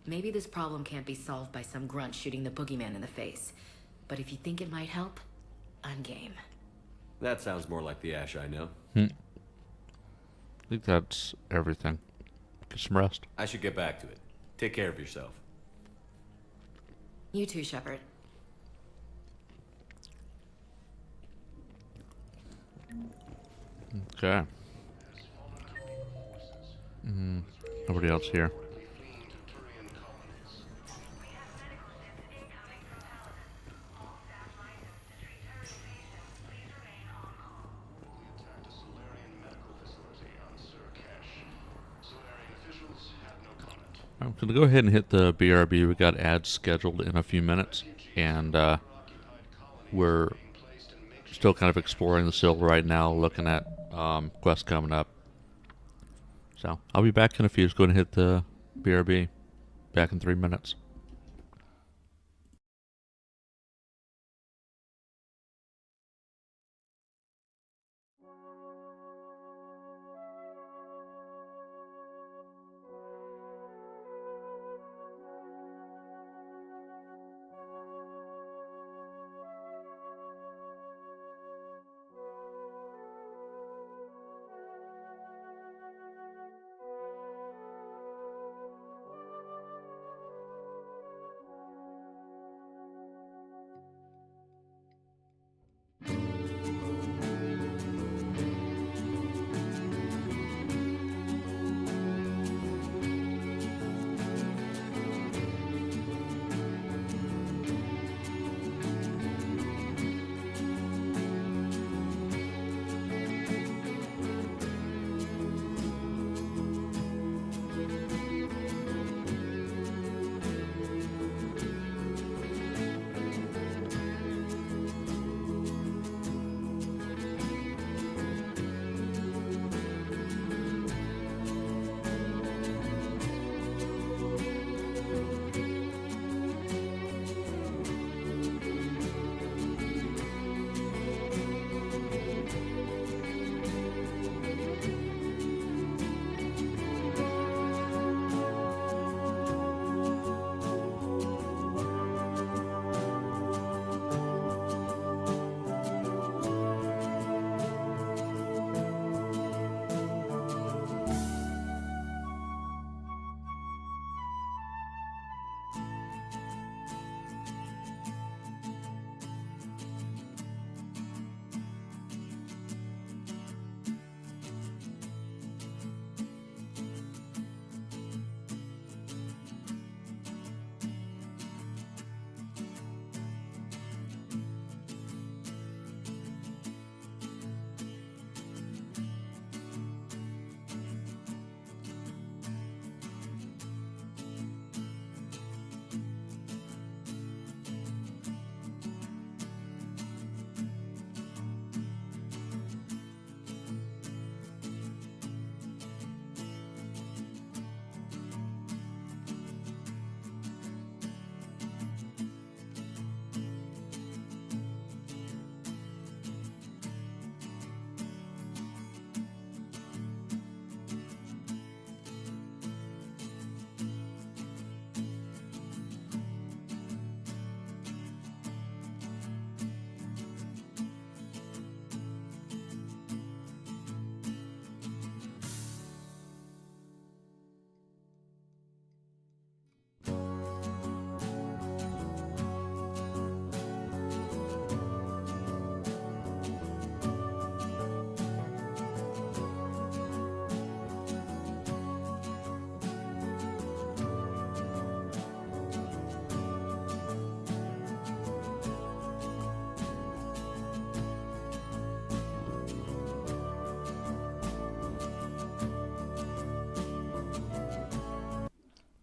maybe this problem can't be solved by some grunt shooting the boogeyman in the face. But if you think it might help, I'm game. That sounds more like the Ash I know. I think that's everything. Get some rest. I should get back to it. Take care of yourself. You too, Shepard. Okay. Nobody else here. I'm going to go ahead and hit the BRB. We got ads scheduled in a few minutes, and we're still kind of exploring the silver right now, looking at quests coming up. So I'll be back in a few. Just go ahead and hit the BRB. Back in 3 minutes.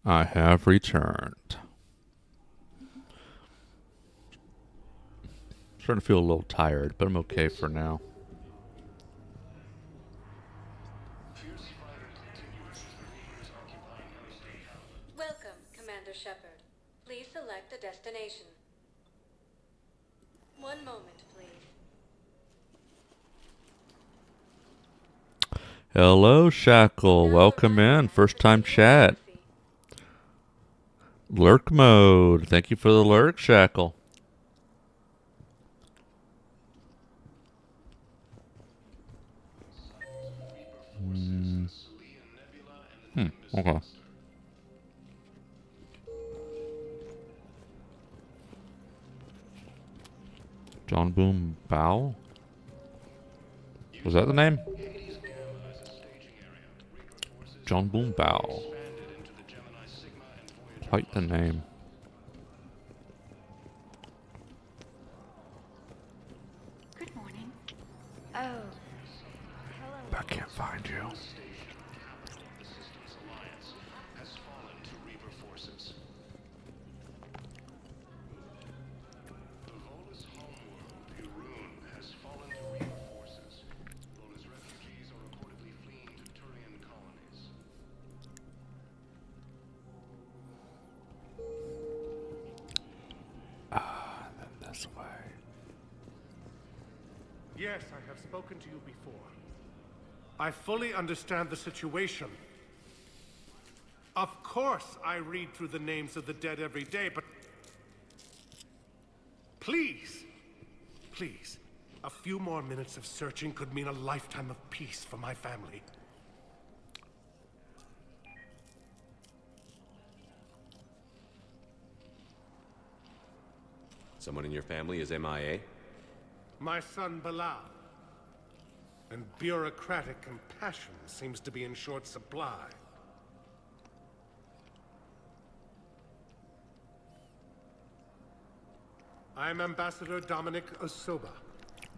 I have returned. Starting to feel a little tired, but I'm okay for now. Hello, Shackle. Welcome in. First time chat. Lurk mode. Thank you for the lurk, Shackle. Okay. John Boom Bow? Was that the name? John Boom Bow. Quite the name. Good morning. Oh. I can't find you. This way. Yes, I have spoken to you before. I fully understand the situation. Of course I read through the names of the dead every day, but... Please, please, a few more minutes of searching could mean a lifetime of peace for my family. Someone in your family is MIA? My son Bilal. And bureaucratic compassion seems to be in short supply. I'm Ambassador Dominic Osoba.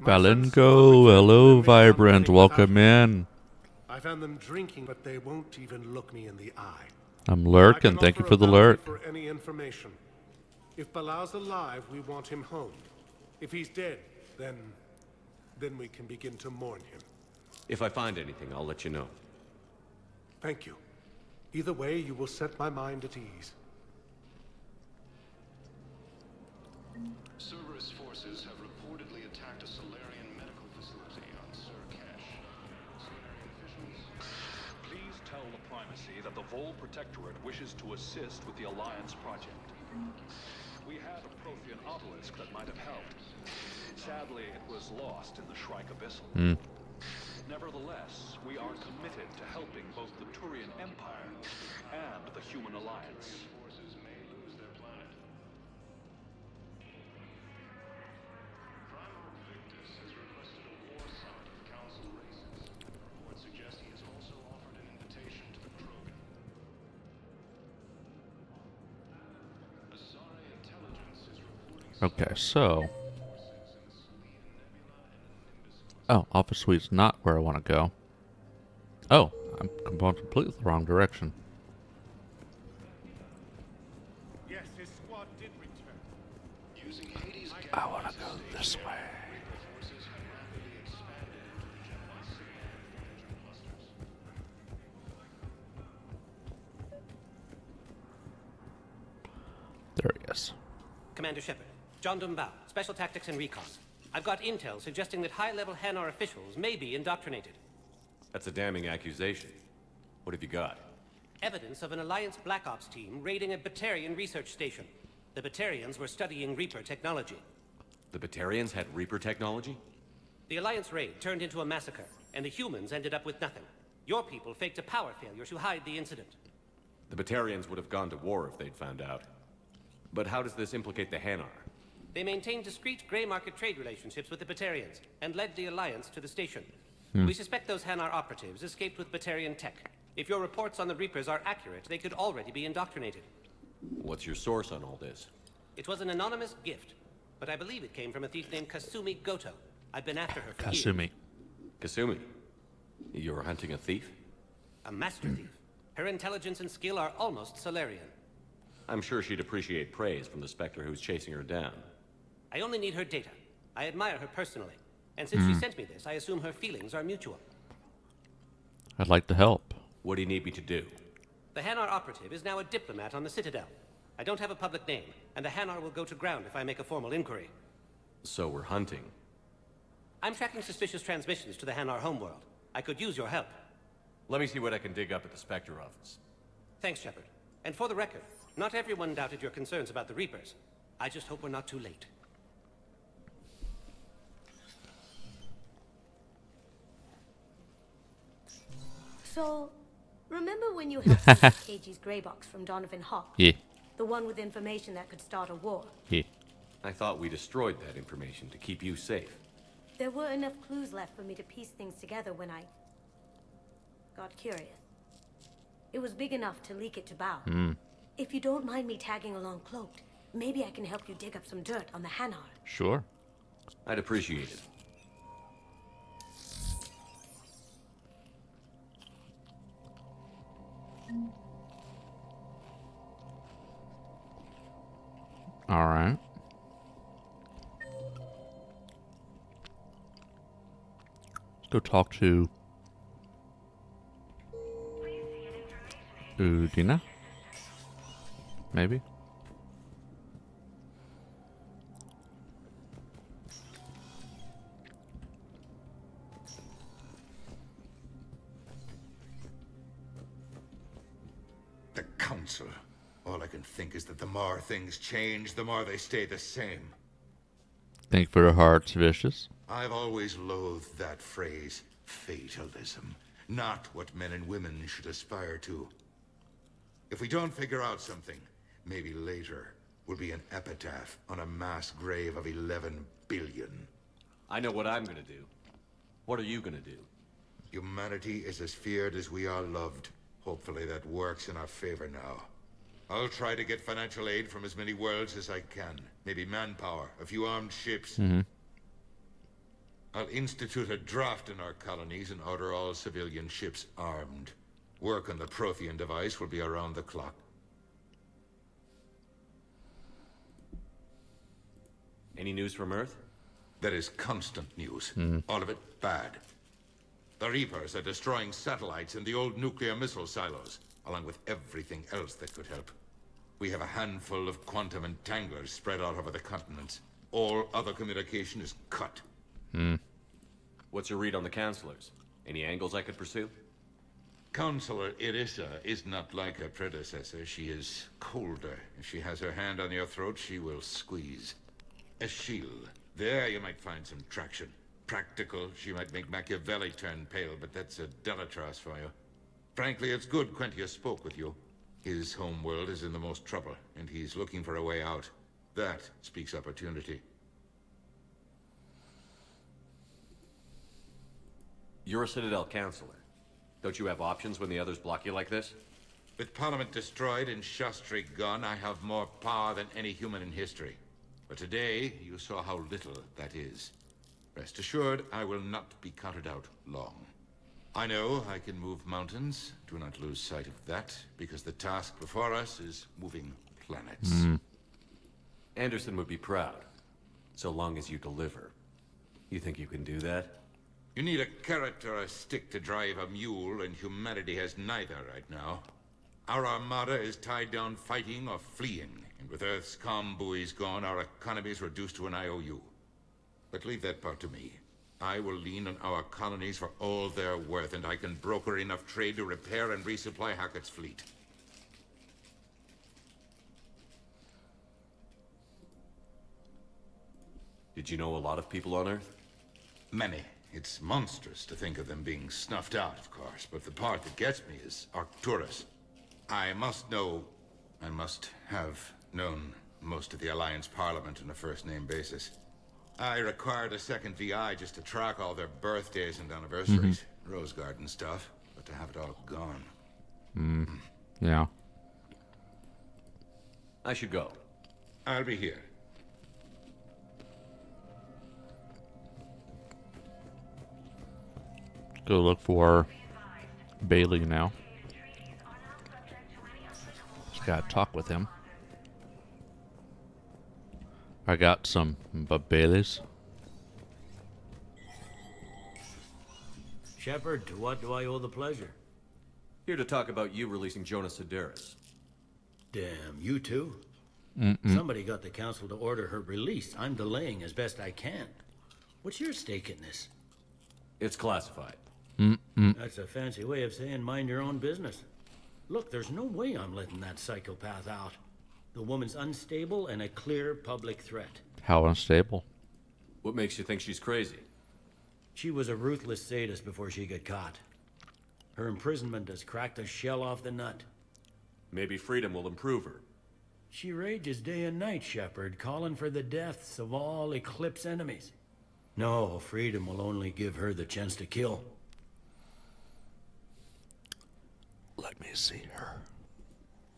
Valengo, hello, Vibrant. Welcome in. I found them drinking, but they won't even look me in the eye. I'm Lurk, and thank you for the lurk. For any information. If Bilal's alive, we want him home. If he's dead, then we can begin to mourn him. If I find anything, I'll let you know. Thank you. Either way, you will set my mind at ease. Cerberus forces have reportedly attacked a Solarian medical facility on Surkesh. Solarian officials... Please tell the Primacy that the Vol Protectorate wishes to assist with the Alliance project. We had a Prothean obelisk that might have helped. Sadly, it was lost in the Shrike Abyssal. Nevertheless, we are committed to helping both the Turian Empire and the Human Alliance. Forces may lose their planet. Primal Victus has requested a war summit of Council races. Reports suggest he has also offered an invitation to the Krogan. Asari intelligence is reporting... Okay, so... Oh, Office Suite's not where I want to go. Oh, I'm going completely the wrong direction. Yes, his squad did return. Using Hades' I want to go this way. forces have rapidly expanded into the Gemini Sigma energy clusters. There he is. Commander Shepard, John Dumbao, Special Tactics and Recon. I've got intel suggesting that high-level Hanar officials may be indoctrinated. That's a damning accusation. What have you got? Evidence of an Alliance Black Ops team raiding a Batarian research station. The Batarians were studying Reaper technology. The Batarians had Reaper technology? The Alliance raid turned into a massacre, and the humans ended up with nothing. Your people faked a power failure to hide the incident. The Batarians would have gone to war if they'd found out. But how does this implicate the Hanar? They maintained discreet gray market trade relationships with the Batarians, and led the Alliance to the station. We suspect those Hanar operatives escaped with Batarian tech. If your reports on the Reapers are accurate, they could already be indoctrinated. What's your source on all this? It was an anonymous gift, but I believe it came from a thief named Kasumi Goto. I've been after her for years. Kasumi. Kasumi? You're hunting a thief? A master thief. Her intelligence and skill are almost Solarian. I'm sure she'd appreciate praise from the Spectre who's chasing her down. I only need her data. I admire her personally. And since she sent me this, I assume her feelings are mutual. I'd like to help. What do you need me to do? The Hanar operative is now a diplomat on the Citadel. I don't have a public name, and the Hanar will go to ground if I make a formal inquiry. So we're hunting. I'm tracking suspicious transmissions to the Hanar homeworld. I could use your help. Let me see what I can dig up at the Spectre office. Thanks, Shepard. And for the record, not everyone doubted your concerns about the Reapers. I just hope we're not too late. So, remember when you helped me get KG's grey box from Donovan Hawk? Yeah. The one with information that could start a war. Yeah. I thought we destroyed that information to keep you safe. There were enough clues left for me to piece things together when I got curious. It was big enough to leak it to Bao. If you don't mind me tagging along cloaked, maybe I can help you dig up some dirt on the Hanar. Sure. I'd appreciate it. All right. Let's go talk to Udina. Maybe. The Council. All I can think is that the more things change, the more they stay the same. Think for the heart's vicious. I've always loathed that phrase, fatalism. Not what men and women should aspire to. If we don't figure out something, maybe later will be an epitaph on a mass grave of 11 billion. I know what I'm gonna do. What are you gonna do? Humanity is as feared as we are loved. Hopefully that works in our favor now. I'll try to get financial aid from as many worlds as I can. Maybe manpower, a few armed ships. I'll institute a draft in our colonies and order all civilian ships armed. Work on the Prothean device will be around the clock. Any news from Earth? There is constant news. All of it bad. The Reapers are destroying satellites in the old nuclear missile silos, along with everything else that could help. We have a handful of quantum entanglers spread out over the continents. All other communication is cut. What's your read on the counselors? Any angles I could pursue? Counselor Irissa is not like her predecessor. She is colder. If she has her hand on your throat, she will squeeze. Eschil, there you might find some traction. Practical, she might make Machiavelli turn pale, but that's a Delatras for you. Frankly, it's good Quentius spoke with you. His homeworld is in the most trouble, and he's looking for a way out. That speaks opportunity. You're a Citadel counselor. Don't you have options when the others block you like this? With Parliament destroyed and Shastri gone, I have more power than any human in history. But today, you saw how little that is. Rest assured, I will not be counted out long. I know I can move mountains. Do not lose sight of that, because the task before us is moving planets. Anderson would be proud, so long as you deliver. You think you can do that? You need a carrot or a stick to drive a mule, and humanity has neither right now. Our armada is tied down fighting or fleeing, and with Earth's comm buoys gone, our economy is reduced to an IOU. But leave that part to me. I will lean on our colonies for all they're worth, and I can broker enough trade to repair and resupply Hackett's fleet. Did you know a lot of people on Earth? Many. It's monstrous to think of them being snuffed out, of course, but the part that gets me is Arcturus. I must have known most of the Alliance Parliament on a first-name basis. I required a second VI just to track all their birthdays and anniversaries. Rose Garden stuff, but to have it all gone. Yeah. I should go. I'll be here. Go look for Bailey now. Just gotta talk with him. I got some Baileys. Shepard, to what do I owe the pleasure? Here to talk about you releasing Jonas Sedaris. Damn, you too? Somebody got the council to order her release. I'm delaying as best I can. What's your stake in this? It's classified. That's a fancy way of saying mind your own business. Look, there's no way I'm letting that psychopath out. The woman's unstable and a clear public threat. How unstable? What makes you think she's crazy? She was a ruthless sadist before she got caught. Her imprisonment has cracked the shell off the nut. Maybe freedom will improve her. She rages day and night, Shepard, calling for the deaths of all Eclipse enemies. No, freedom will only give her the chance to kill. Let me see her.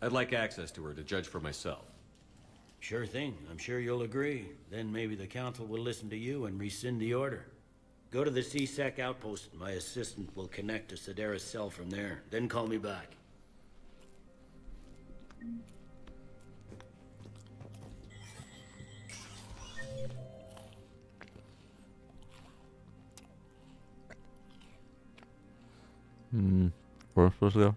I'd like access to her to judge for myself. Sure thing. I'm sure you'll agree. Then maybe the council will listen to you and rescind the order. Go to the CSEC outpost. My assistant will connect to Sedera's cell from there. Then call me back. Where am I supposed to go?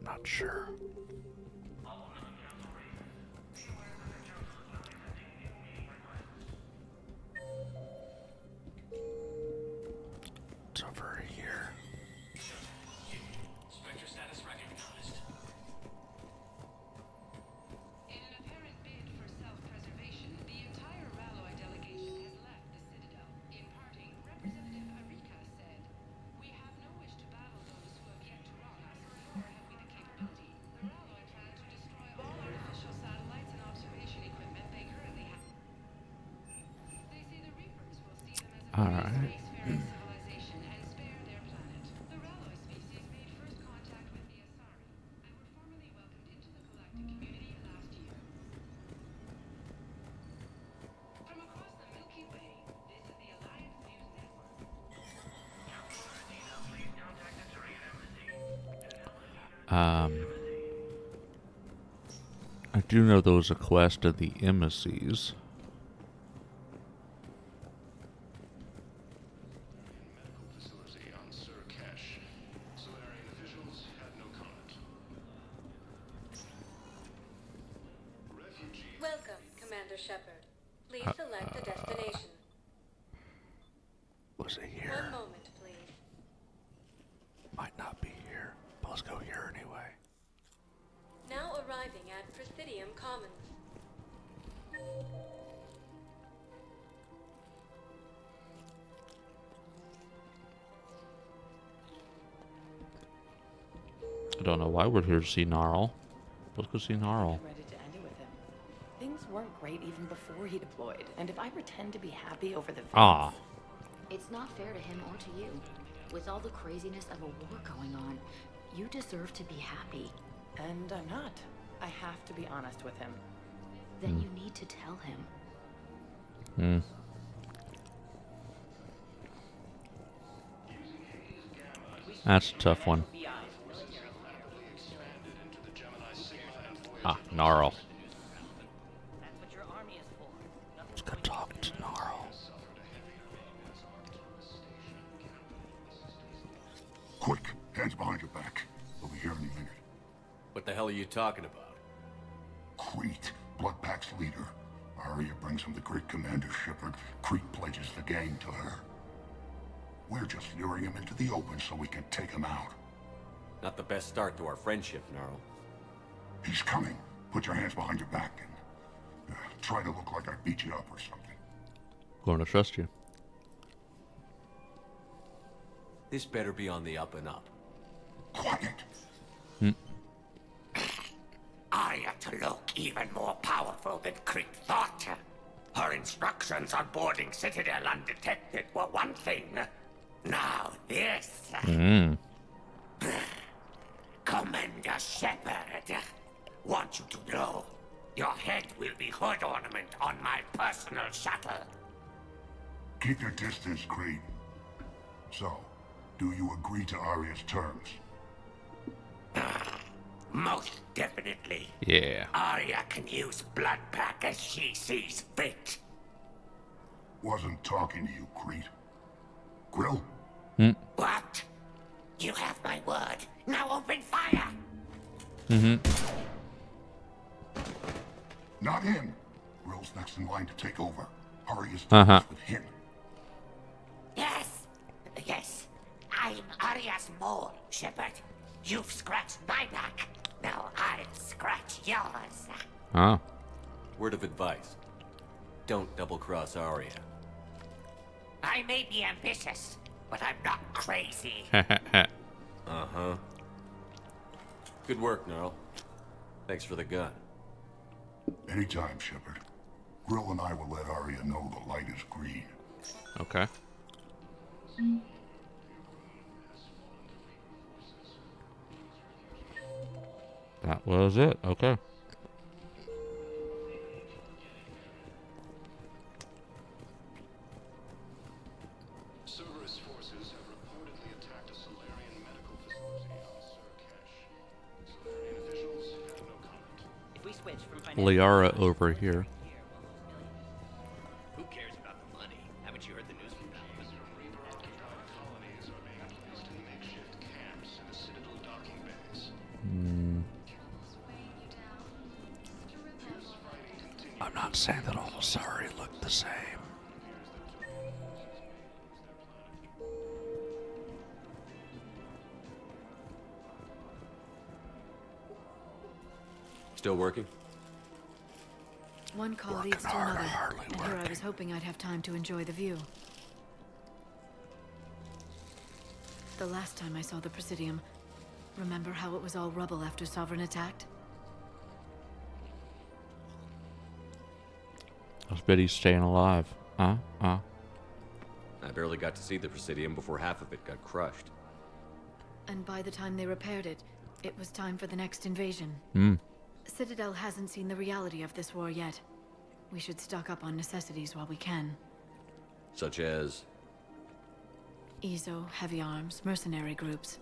Not sure. It's over here. Spectre status recognized. In an apparent bid for self-preservation, the entire Ralloy delegation has left the Citadel. In parting, Representative Arika said, "We have no wish to battle those who have yet to wrong us, nor have we the capability. The Ralloy plan to destroy all artificial satellites and observation equipment they currently have. They say the Reapers will see them as a spacefaring civilization and spare their planet. The Ralloy species made first contact with the Asari and were formally welcomed into the galactic community last year. From across the Milky Way, this is the Alliance News Network." I do know there was a quest of the emissaries. Facility on Sir Kesh. Solarian officials had no comment. Refugee. Welcome, Commander Shepard. Please select a destination. Was it here? One moment, please. Might not be here, but let's go here anyway. Now arriving at Presidium Commons. I don't know why we're here to see Gnarl. Let's go see Gnarl. I'm ready to end it with him. Things weren't great even before he deployed, and if I pretend to be happy over the Ah. It's not fair to him or to you. With all the craziness of a war going on, you deserve to be happy. And I'm not. I have to be honest with him. Then you need to tell him. That's a tough one. Ah, Gnarl. Let's go talk to Gnarl. Quick, hands behind your back. We'll be here any minute. What the hell are you talking about? Crete, Bloodpack's leader. Arya brings him the great Commander Shepard. Crete pledges the gang to her. We're just luring him into the open so we can take him out. Not the best start to our friendship, Gnarl. He's coming. Put your hands behind your back and try to look like I beat you up or something. Going to trust you. This better be on the up and up. Quiet. Arya to look even more powerful than Crete thought. Her instructions on boarding Citadel undetected were one thing. Now this. Commander Shepard. Want you to know, your head will be hood ornament on my personal shuttle. Keep your distance, Crete. So, do you agree to Arya's terms? Most definitely. Yeah. Arya can use blood pack as she sees fit. Wasn't talking to you, Crete. Grill? What? You have my word. Now open fire! Not him. Grill's next in line to take over. Arya's with him. Yes. Yes. I'm Arya's mole, Shepard. You've scratched my back. Now I'll scratch yours. Oh. Word of advice. Don't double-cross Arya. I may be ambitious, but I'm not crazy. Uh-huh. Good work, Gnarl. Thanks for the gun. Anytime, Shepard. Grill and I will let Arya know the light is green. Okay. That was it. Okay. Cerberus forces have reportedly attacked a Solarian medical facility on Surcash. Solarian officials have no comment. If we switch from Liara over here. Who cares about the money? Haven't you heard the news from Dallas? Reaper-occupied colonies are being placed in makeshift camps in the Citadel docking bays. I'm not saying that all the Sari look the same. Still working? One call leads to another, and here I was hoping I'd have time to enjoy the view. The last time I saw the Presidium, remember how it was all rubble after Sovereign attacked? I bet he's staying alive. I barely got to see the Presidium before half of it got crushed. And by the time they repaired it, it was time for the next invasion. Citadel hasn't seen the reality of this war yet. We should stock up on necessities while we can. Such as? Ezo, heavy arms, mercenary groups.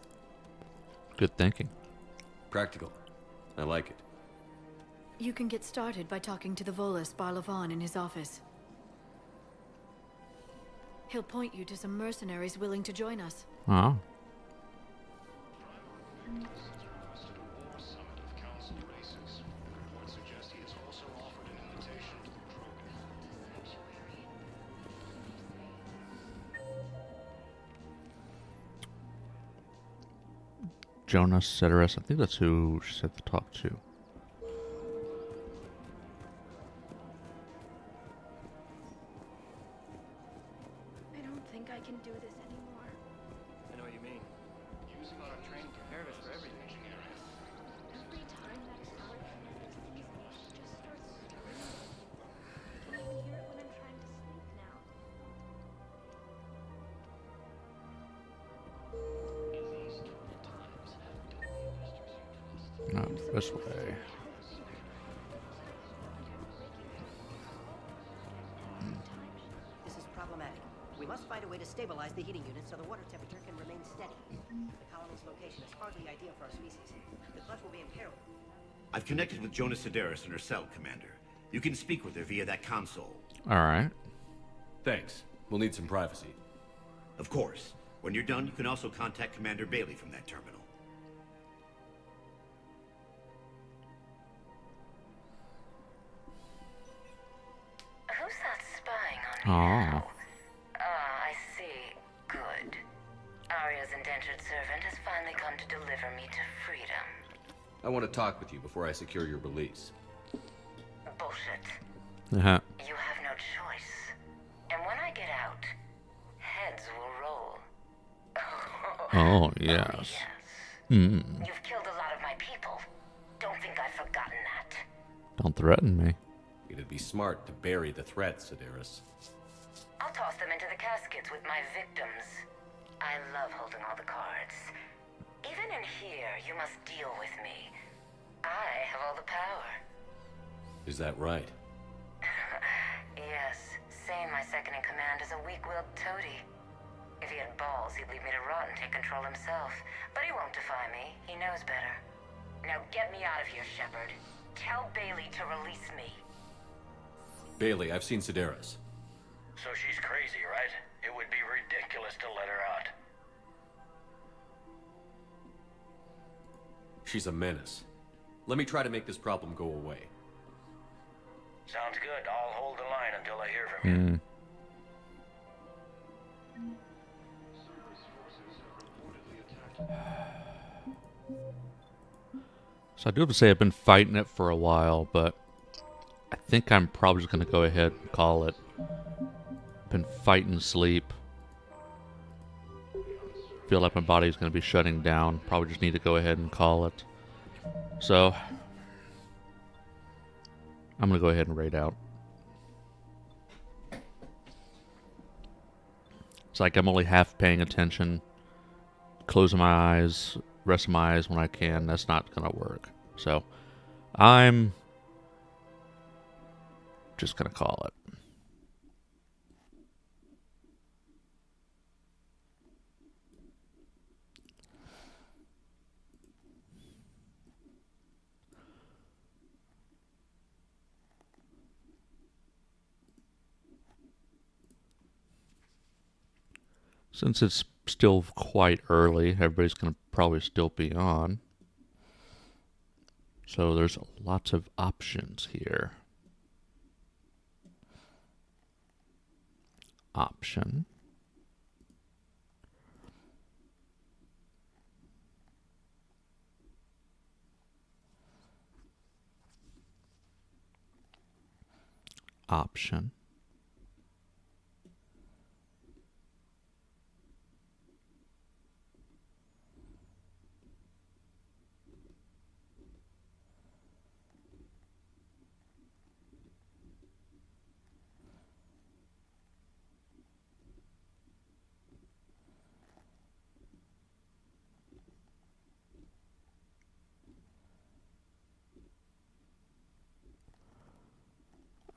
Good thinking. Practical. I like it. You can get started by talking to the Volus Barlavan in his office. He'll point you to some mercenaries willing to join us. Oh. Jonas Ceteris. I think that's who she said to talk to. I don't think I can do this anymore. I know what you mean. Using our training prepared us for everything. Every time that solid commander sees me, she just starts screaming. I can even hear it when I'm trying to sleep now. No, this way. This is problematic. We must find a way to stabilize the heating unit so the water temperature can remain steady. The colony's location is hardly ideal for our species. The clutch will be in peril. I've connected with Jonas Sedaris and her cell, Commander. You can speak with her via that console. All right. Thanks. We'll need some privacy. Of course. When you're done, you can also contact Commander Bailey from that terminal. Who's that spying on me Oh. now? Ah, I see. Good. Arya's indentured servant has finally come to deliver me to freedom. I want to talk with you before I secure your release. Bullshit. Uh-huh. You have no choice. And when I get out, heads will roll. Oh, yes. Mm. You've killed a lot of my people. Don't think I've forgotten that. Don't threaten me. It'd be smart to bury the threat, Sedaris. I'll toss them into the caskets with my victims. I love holding all the cards. Even in here, you must deal with me. I have all the power. Is that right? Yes, Sane, my second in command, is a weak-willed toady. If he had balls, he'd leave me to rot and take control himself. But he won't defy me. He knows better. Now get me out of here, Shepard. Tell Bailey to release me. Bailey, I've seen Sedaris. So she's crazy, right? It would be ridiculous to let her out. She's a menace. Let me try to make this problem go away. Sounds good. I'll hold the line until I hear from you. So I do have to say I've been fighting it for a while, but I think I'm probably just going to go ahead and call it. Been fighting sleep. Feel like my body's going to be shutting down. Probably just need to go ahead and call it. So I'm going to go ahead and raid out. It's like I'm only half paying attention. Closing my eyes, resting my eyes when I can. That's not going to work. So I'm just going to call it. Since it's still quite early, everybody's going to probably still be on. So there's lots of options here. Option. Option.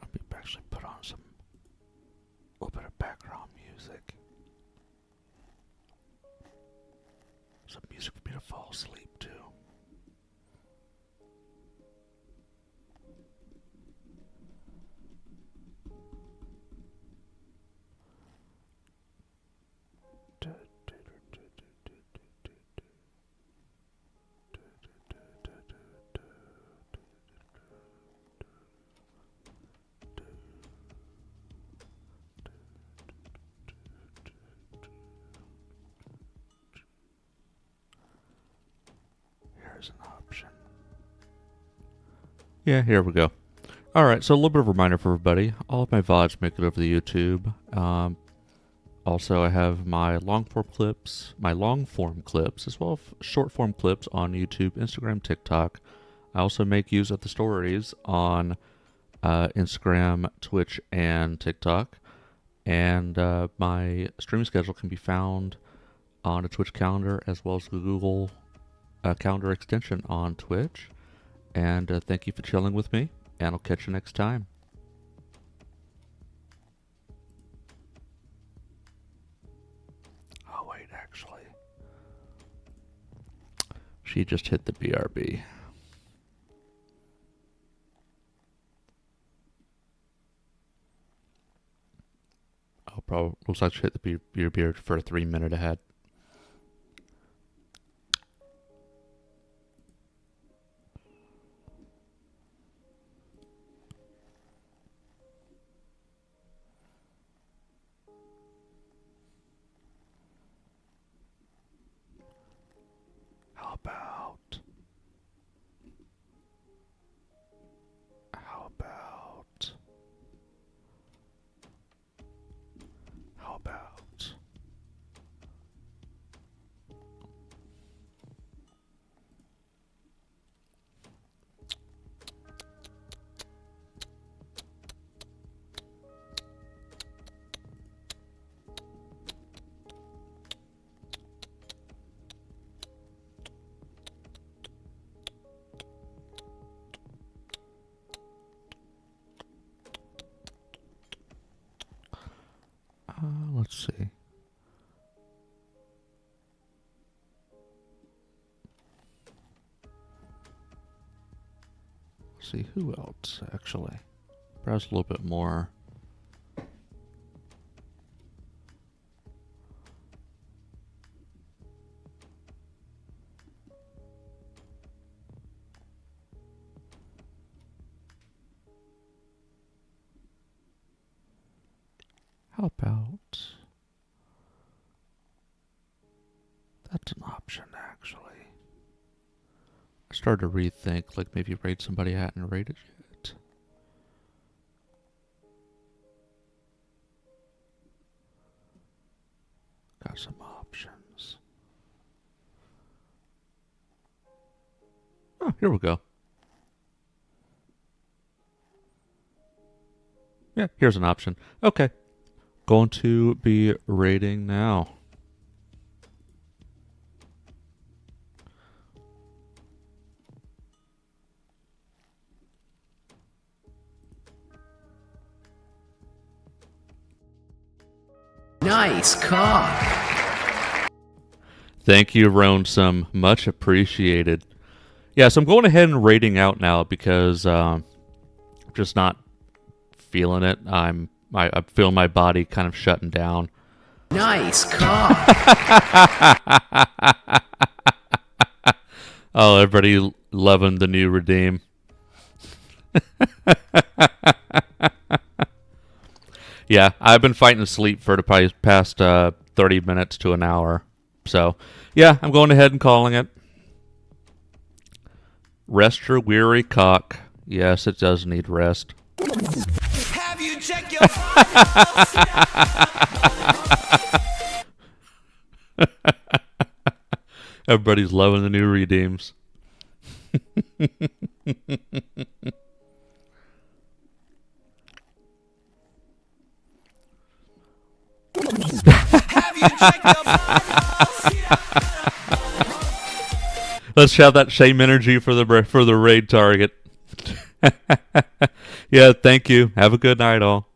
Let me actually put on some a little bit of background music. Some music for me to fall asleep to. Here's an option. Yeah, here we go. Alright, so a little bit of a reminder for everybody. All of my VODs make it over to YouTube. Also, I have my long form clips, as well as short form clips on YouTube, Instagram, TikTok. I also make use of the stories on Instagram, Twitch, and TikTok. And my streaming schedule can be found on a Twitch calendar as well as the Google calendar extension on Twitch. And thank you for chilling with me, and I'll catch you next time. Oh, wait, actually. She just hit the BRB. Oh, probably looks like she hit the BRB for a 3-minute ahead. How about let's see. Let's see, who else, actually? Perhaps a little bit more. How about... That's an option, actually. I started to rethink, like maybe raid somebody I hadn't raided yet. Got some options. Oh, here we go. Yeah, here's an option. Okay. Going to be raiding now. Nice cock. Thank you, Roansome. Much appreciated. Yeah, so I'm going ahead and raiding out now because I'm just not feeling it. I'm feeling my body kind of shutting down. Nice cock. Oh, everybody loving the new redeem. Yeah, I've been fighting sleep for the past 30 minutes to an hour. So, yeah, I'm going ahead and calling it. Rest your weary cock. Yes, it does need rest. Have you checked your Everybody's loving the new redeems. Have you checked your Let's have that same energy for the raid target. Yeah, thank you. Have a good night, all.